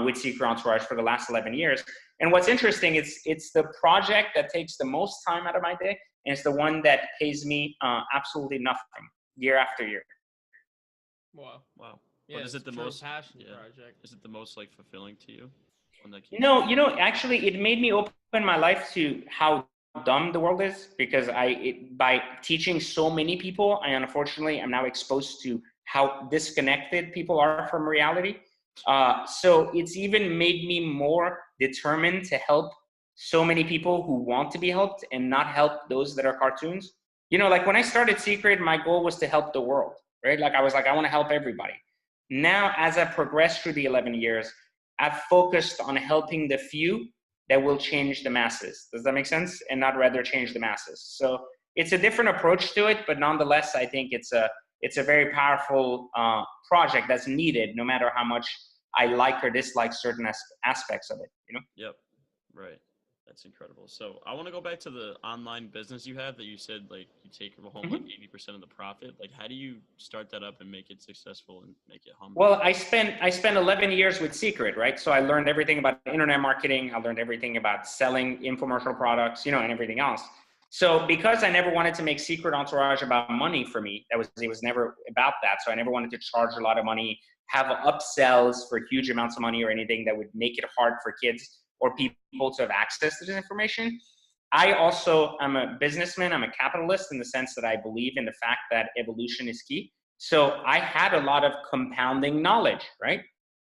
with Secret Entourage for the last 11 years. And what's interesting is it's the project that takes the most time out of my day. And it's the one that pays me absolutely nothing year after year. Wow. Yeah, but is it the most passion project? Is it the most like fulfilling to you? No, actually it made me open my life to how dumb the world is because by teaching so many people, I unfortunately am now exposed to how disconnected people are from reality. So it's even made me more determined to help so many people who want to be helped and not help those that are cartoons. Like when I started Secret, my goal was to help the world, right? Like I was like, I want to help everybody. Now, as I progressed through the 11 years, I've focused on helping the few that will change the masses. Does that make sense? And not rather change the masses. So it's a different approach to it, but nonetheless, I think it's a very powerful project that's needed no matter how much I like or dislike certain aspects of it, Yep. Right. That's incredible. So I want to go back to the online business you have that you said, like, you take home like 80% of the profit. Like, how do you start that up and make it successful and make it humble? Well, I spent 11 years with Secret, right? So I learned everything about internet marketing. I learned everything about selling infomercial products, and everything else. So because I never wanted to make Secret Entourage about money for me, it was never about that. So I never wanted to charge a lot of money, have upsells for huge amounts of money or anything that would make it hard for kids or people to have access to this information. I also am a businessman. I'm a capitalist in the sense that I believe in the fact that evolution is key. So I had a lot of compounding knowledge, right?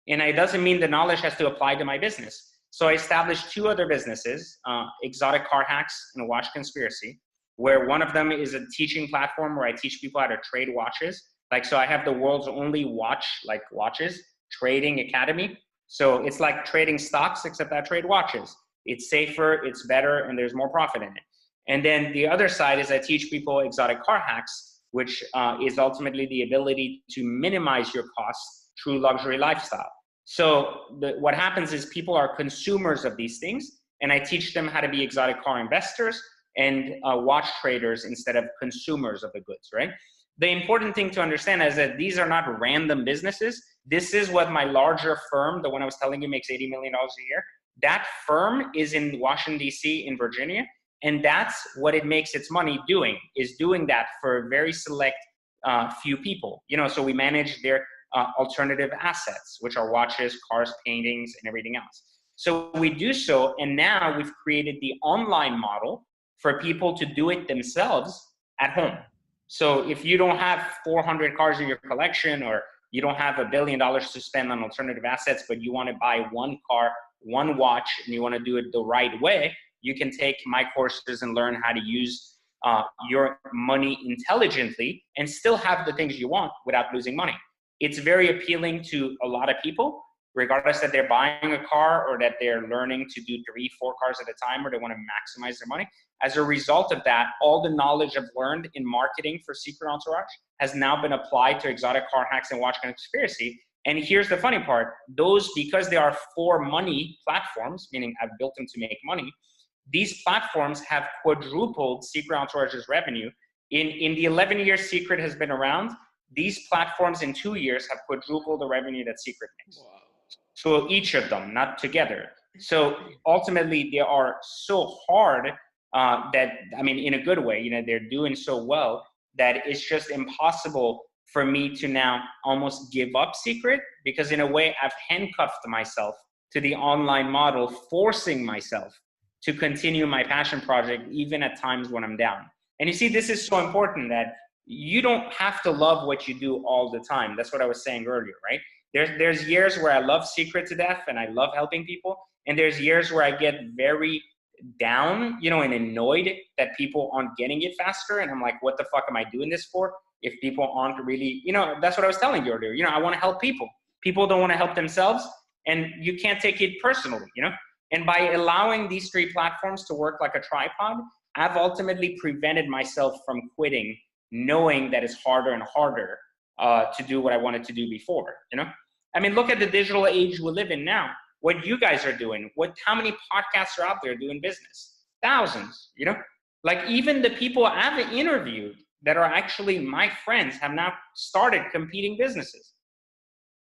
And it doesn't mean the knowledge has to apply to my business. So I established two other businesses, Exotic Car Hacks and Watch Conspiracy, where one of them is a teaching platform where I teach people how to trade watches. So I have the world's only watches trading academy. So it's like trading stocks, except I trade watches. It's safer, it's better, and there's more profit in it. And then the other side is I teach people exotic car hacks, which is ultimately the ability to minimize your costs through luxury lifestyle. So what happens is people are consumers of these things, and I teach them how to be exotic car investors and watch traders instead of consumers of the goods, right? The important thing to understand is that these are not random businesses. This is what my larger firm, the one I was telling you makes $80 million a year, that firm is in Washington, D.C., in Virginia. And that's what it makes its money doing, is doing that for a very select few people. You know, so we manage their alternative assets, which are watches, cars, paintings, and everything else. So we do so, and now we've created the online model for people to do it themselves at home. So if you don't have 400 cars in your collection, or you don't have $1 billion to spend on alternative assets, but you want to buy one car, one watch, and you want to do it the right way, you can take my courses and learn how to use your money intelligently and still have the things you want without losing money. It's very appealing to a lot of people, regardless that they're buying a car or that they're learning to do 3-4 cars at a time, or they want to maximize their money. As a result of that, all the knowledge I've learned in marketing for Secret Entourage has now been applied to exotic car hacks and watch conspiracy. And here's the funny part. Those, because they are for money platforms, meaning I've built them to make money, these platforms have quadrupled Secret Entourage's revenue. In the 11 years Secret has been around, these platforms in 2 years have quadrupled the revenue that Secret makes. Wow. So each of them, not together. So ultimately, they are so hard that, I mean, in a good way, you know, they're doing so well that it's just impossible for me to now almost give up Secret, because in a way I've handcuffed myself to the online model, forcing myself to continue my passion project even at times when I'm down. And you see, this is so important, that you don't have to love what you do all the time. That's what I was saying earlier, right? There's years where I love Secret to death and I love helping people. And there's years where I get very down, you know, and annoyed that people aren't getting it faster. And I'm like, what the fuck am I doing this for? If people aren't really, you know, that's what I was telling you earlier. You know, I want to help people. People don't want to help themselves, and you can't take it personally, you know? And by allowing these 3 platforms to work like a tripod, I've ultimately prevented myself from quitting, knowing that it's harder and harder to do what I wanted to do before, you know? I mean, look at the digital age we live in now. What you guys are doing, how many podcasts are out there doing business? Thousands, you know? Like, even the people I've interviewed that are actually my friends have now started competing businesses.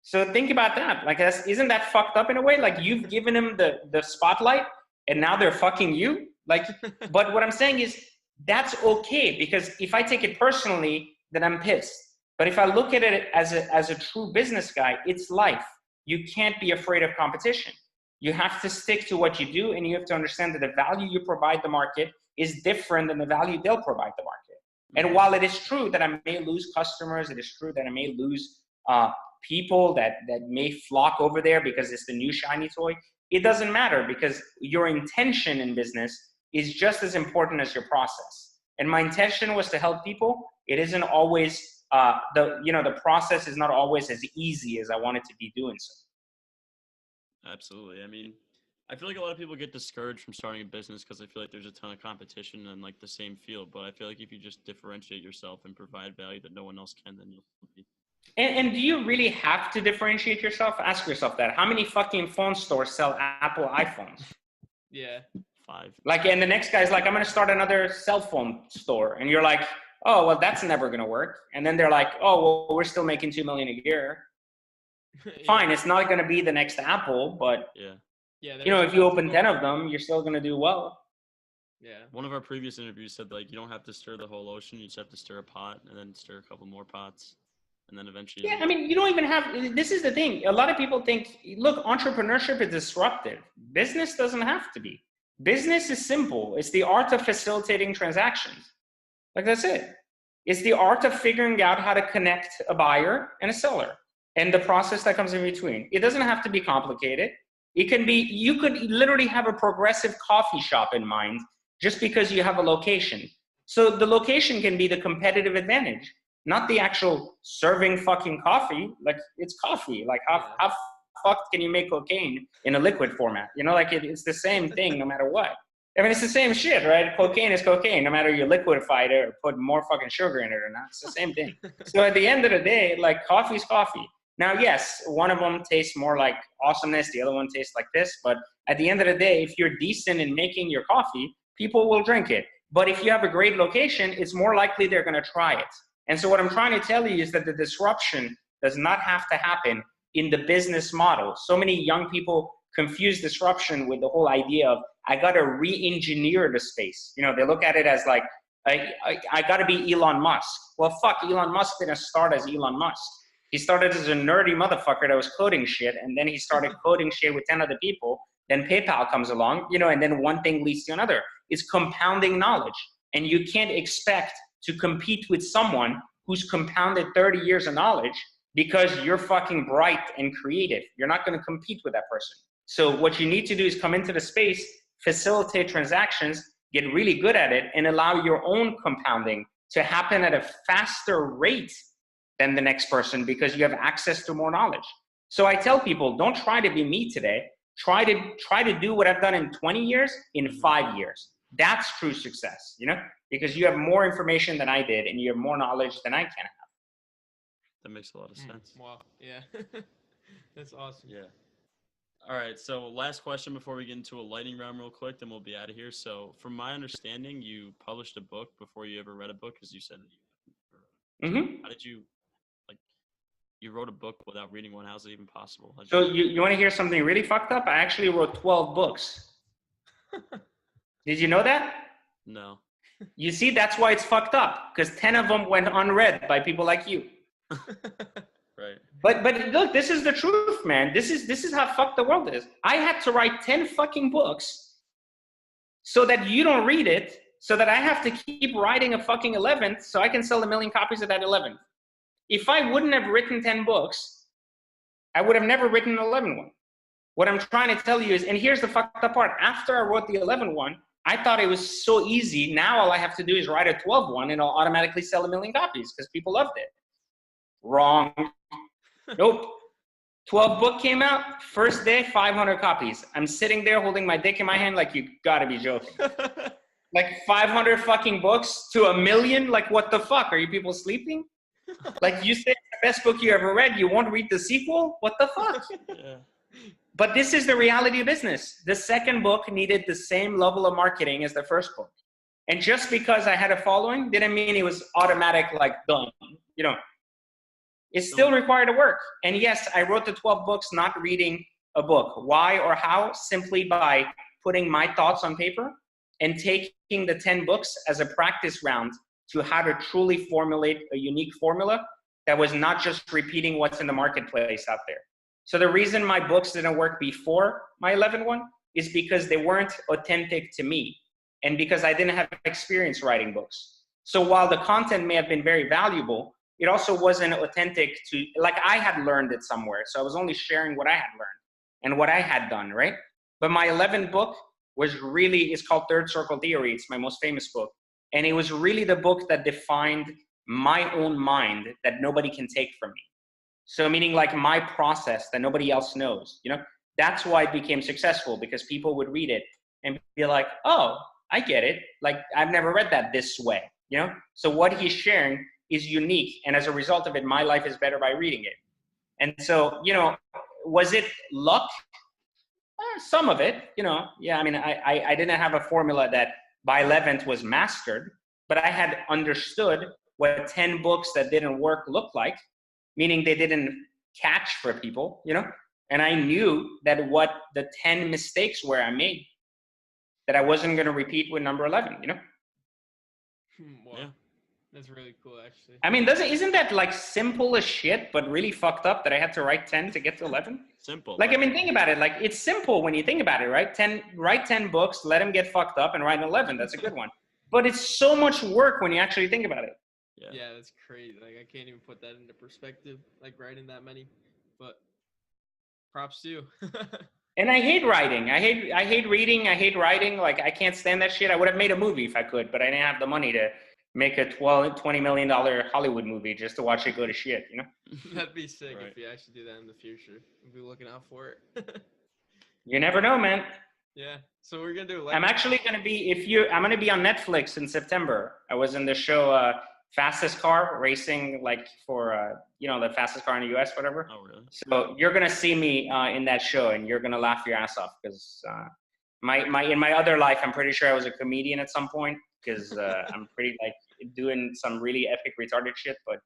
So think about that. Like, isn't that fucked up in a way? Like, you've given them the spotlight and now they're fucking you. Like, but what I'm saying is that's okay, because if I take it personally, then I'm pissed. But if I look at it as a true business guy, it's life. You can't be afraid of competition. You have to stick to what you do, and you have to understand that the value you provide the market is different than the value they'll provide the market. And while it is true that I may lose customers, it is true that I may lose people that may flock over there because it's the new shiny toy, it doesn't matter, because your intention in business is just as important as your process. And my intention was to help people. It isn't always, the process is not always as easy as I wanted to be doing so. Absolutely. I mean, I feel like a lot of people get discouraged from starting a business because I feel like there's a ton of competition in like the same field. But I feel like if you just differentiate yourself and provide value that no one else can, then you'll be. And do you really have to differentiate yourself? Ask yourself that. How many fucking phone stores sell Apple iPhones? Yeah. 5. Like, and the next guy's like, I'm going to start another cell phone store. And you're like, oh, well, that's never going to work. And then they're like, oh, well, we're still making $2 million a year. Yeah. Fine. It's not going to be the next Apple, but you know, if you open 10 of them, you're still going to do well. Yeah. One of our previous interviews said, like, you don't have to stir the whole ocean. You just have to stir a pot and then stir a couple more pots. And then eventually. Yeah, I mean, you don't even have, this is the thing. A lot of people think, look, entrepreneurship is disruptive. Business doesn't have to be. Business is simple. It's the art of facilitating transactions. Like, that's it. It's the art of figuring out how to connect a buyer and a seller and the process that comes in between. It doesn't have to be complicated. It can be, you could literally have a progressive coffee shop in mind just because you have a location. So the location can be the competitive advantage, not the actual serving fucking coffee. Like, it's coffee. Like, how fucked can you make cocaine in a liquid format? You know, like it's the same thing no matter what. I mean, it's the same shit, right? Cocaine is cocaine, no matter you liquefy it or put more fucking sugar in it or not. It's the same thing. So at the end of the day, like, coffee's coffee. Now, yes, one of them tastes more like awesomeness. The other one tastes like this. But at the end of the day, if you're decent in making your coffee, people will drink it. But if you have a great location, it's more likely they're going to try it. And so what I'm trying to tell you is that the disruption does not have to happen in the business model. So many young people confuse disruption with the whole idea of, I got to re-engineer the space. You know, they look at it as like, I got to be Elon Musk. Well, fuck, Elon Musk didn't start as Elon Musk. He started as a nerdy motherfucker that was coding shit, and then he started coding shit with 10 other people. Then PayPal comes along, you know, and then one thing leads to another. It's compounding knowledge. And you can't expect to compete with someone who's compounded 30 years of knowledge because you're fucking bright and creative. You're not going to compete with that person. So what you need to do is come into the space, facilitate transactions, get really good at it, and allow your own compounding to happen at a faster rate than the next person because you have access to more knowledge. So I tell people, don't try to be me today. Try to do what I've done in 20 years in 5 years. That's true success, you know, because you have more information than I did and you have more knowledge than I can have. That makes a lot of sense. Wow. Yeah. That's awesome. Yeah. All right. So last question before we get into a lightning round real quick, then we'll be out of here. So from my understanding, you published a book before you ever read a book, because you said that you How did you, like, you wrote a book without reading one? How's it even possible? So you want to hear something really fucked up? I actually wrote 12 books. Did you know that? No. You see, that's why it's fucked up, because 10 of them went unread by people like you. Right. But look, this is the truth, man. This is how fucked the world is. I had to write 10 fucking books so that you don't read it, so that I have to keep writing a fucking 11th so I can sell 1 million copies of that 11th. If I wouldn't have written 10 books, I would have never written an 11th one. What I'm trying to tell you is, and here's the fucked up part, after I wrote the 11th one, I thought it was so easy. Now all I have to do is write a 12th one and I'll automatically sell 1 million copies because people loved it. Wrong. Nope. 12th book came out, first day, 500 copies. I'm sitting there holding my dick in my hand like, you gotta be joking. Like 500 fucking books to 1 million? Like, what the fuck? Are you people sleeping? Like, you say it's the best book you ever read, you won't read the sequel? What the fuck? Yeah. But this is the reality of business. The second book needed the same level of marketing as the first book. And just because I had a following didn't mean it was automatic, like, done. You know, it still required to work. And yes, I wrote the 12 books not reading a book. Why or how? Simply by putting my thoughts on paper and taking the 10 books as a practice round to how to truly formulate a unique formula that was not just repeating what's in the marketplace out there. So the reason my books didn't work before my 11th one is because they weren't authentic to me and because I didn't have experience writing books. So while the content may have been very valuable, it also wasn't authentic to, like, I had learned it somewhere. So I was only sharing what I had learned and what I had done, right? But my 11th book was really, it's called Third Circle Theory. It's my most famous book. And it was really the book that defined my own mind that nobody can take from me. So meaning like my process that nobody else knows, you know, that's why it became successful, because people would read it and be like, oh, I get it. Like, I've never read that this way, you know? So what he's sharing is unique. And as a result of it, my life is better by reading it. And so, you know, was it luck? Some of it, you know, yeah. I mean, I didn't have a formula that by 11th was mastered, but I had understood what 10 books that didn't work looked like, meaning they didn't catch for people, you know? And I knew that what the 10 mistakes were I made, that I wasn't going to repeat with number 11, you know? Wow. Yeah. That's really cool, actually. I mean, isn't that like simple as shit, but really fucked up that I had to write 10 to get to 11? Simple. Like, I mean, think about it. Like, it's simple when you think about it, right? Write 10 books, let them get fucked up, and write 11. That's a good one. But it's so much work when you actually think about it. Yeah, that's crazy. Like, I can't even put that into perspective, like writing that many. But props to you. And I hate writing. I hate reading. I hate writing. Like, I can't stand that shit. I would have made a movie if I could, but I didn't have the money to make a $20 million Hollywood movie just to watch it go to shit, you know? That'd be sick if you actually do that in the future. We'll be looking out for it. You never know, man. Yeah. So we're going to do I'm actually going to be, I'm going to be on Netflix in September. I was in the show, Fastest Car, racing like for, the fastest car in the US, whatever. Oh, really? So you're going to see me in that show, and you're going to laugh your ass off because in my other life, I'm pretty sure I was a comedian at some point because I'm pretty like doing some really epic retarded shit, but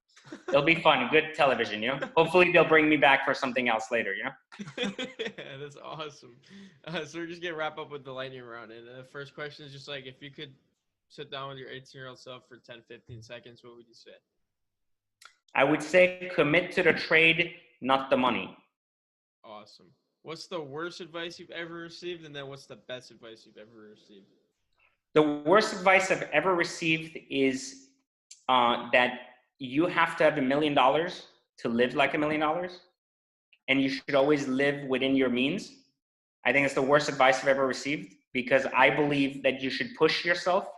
it'll be fun. Good television, Hopefully they'll bring me back for something else later, Yeah, that's awesome. So we're just going to wrap up with the lightning round. And the first question is just like, if you could sit down with your 18-year-old self for 10, 15 seconds, what would you say? I would say commit to the trade, not the money. Awesome. What's the worst advice you've ever received? And then what's the best advice you've ever received? The worst advice I've ever received is that you have to have $1 million to live like $1 million. And you should always live within your means. I think it's the worst advice I've ever received because I believe that you should push yourself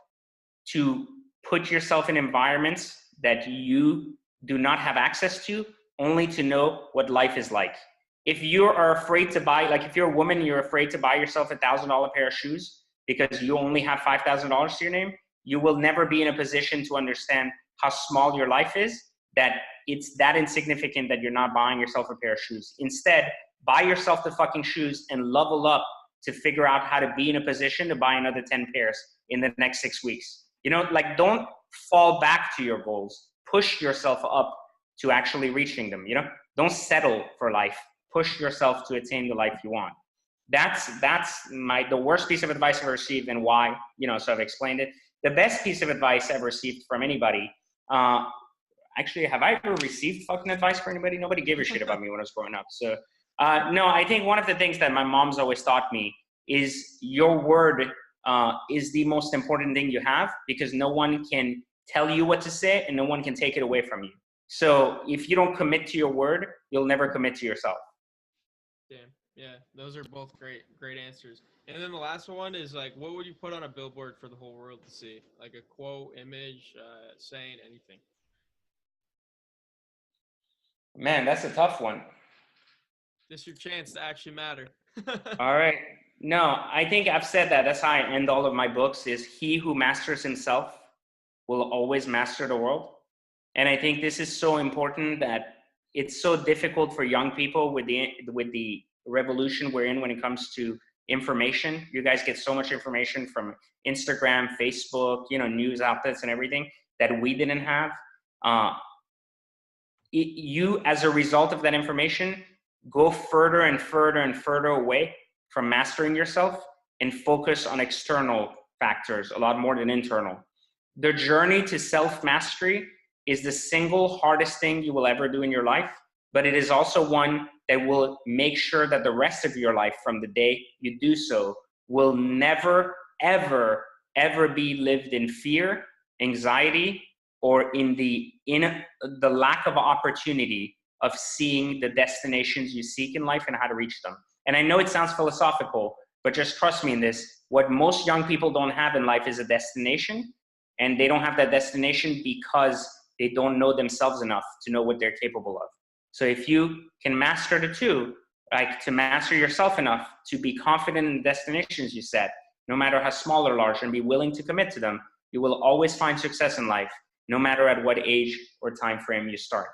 to put yourself in environments that you do not have access to, only to know what life is like. If you are afraid to buy, like if you're a woman, you're afraid to buy yourself a $1,000 pair of shoes because you only have $5,000 to your name, you will never be in a position to understand how small your life is, that it's that insignificant that you're not buying yourself a pair of shoes. Instead, buy yourself the fucking shoes and level up to figure out how to be in a position to buy another 10 pairs in the next 6 weeks. Don't fall back to your goals. Push yourself up to actually reaching them, Don't settle for life. Push yourself to attain the life you want. That's the worst piece of advice I've received, and why, so I've explained it. The best piece of advice I've received from anybody, actually, have I ever received fucking advice from anybody? Nobody gave a shit about me when I was growing up. So, no, I think one of the things that my mom's always taught me is your word is the most important thing you have, because no one can tell you what to say and no one can take it away from you. So if you don't commit to your word, you'll never commit to yourself. Yeah, those are both great answers. And then the last one is like, what would you put on a billboard for the whole world to see? Like a quote, image, saying, anything. Man, that's a tough one. This is your chance to actually matter. All right. No, I think I've said that. That's how I end all of my books, is he who masters himself will always master the world. And I think this is so important, that it's so difficult for young people with the revolution we're in when it comes to information. You guys get so much information from Instagram, Facebook, news outlets and everything that we didn't have. You, as a result of that information, go further and further and further away from mastering yourself and focus on external factors a lot more than internal. The journey to self-mastery is the single hardest thing you will ever do in your life, but it is also one that will make sure that the rest of your life from the day you do so will never, ever, ever be lived in fear, anxiety, or in the lack of opportunity of seeing the destinations you seek in life and how to reach them. And I know it sounds philosophical, but just trust me in this. What most young people don't have in life is a destination, and they don't have that destination because they don't know themselves enough to know what they're capable of. So if you can master the two, like to master yourself enough to be confident in the destinations you set, no matter how small or large, and be willing to commit to them, you will always find success in life, no matter at what age or time frame you start.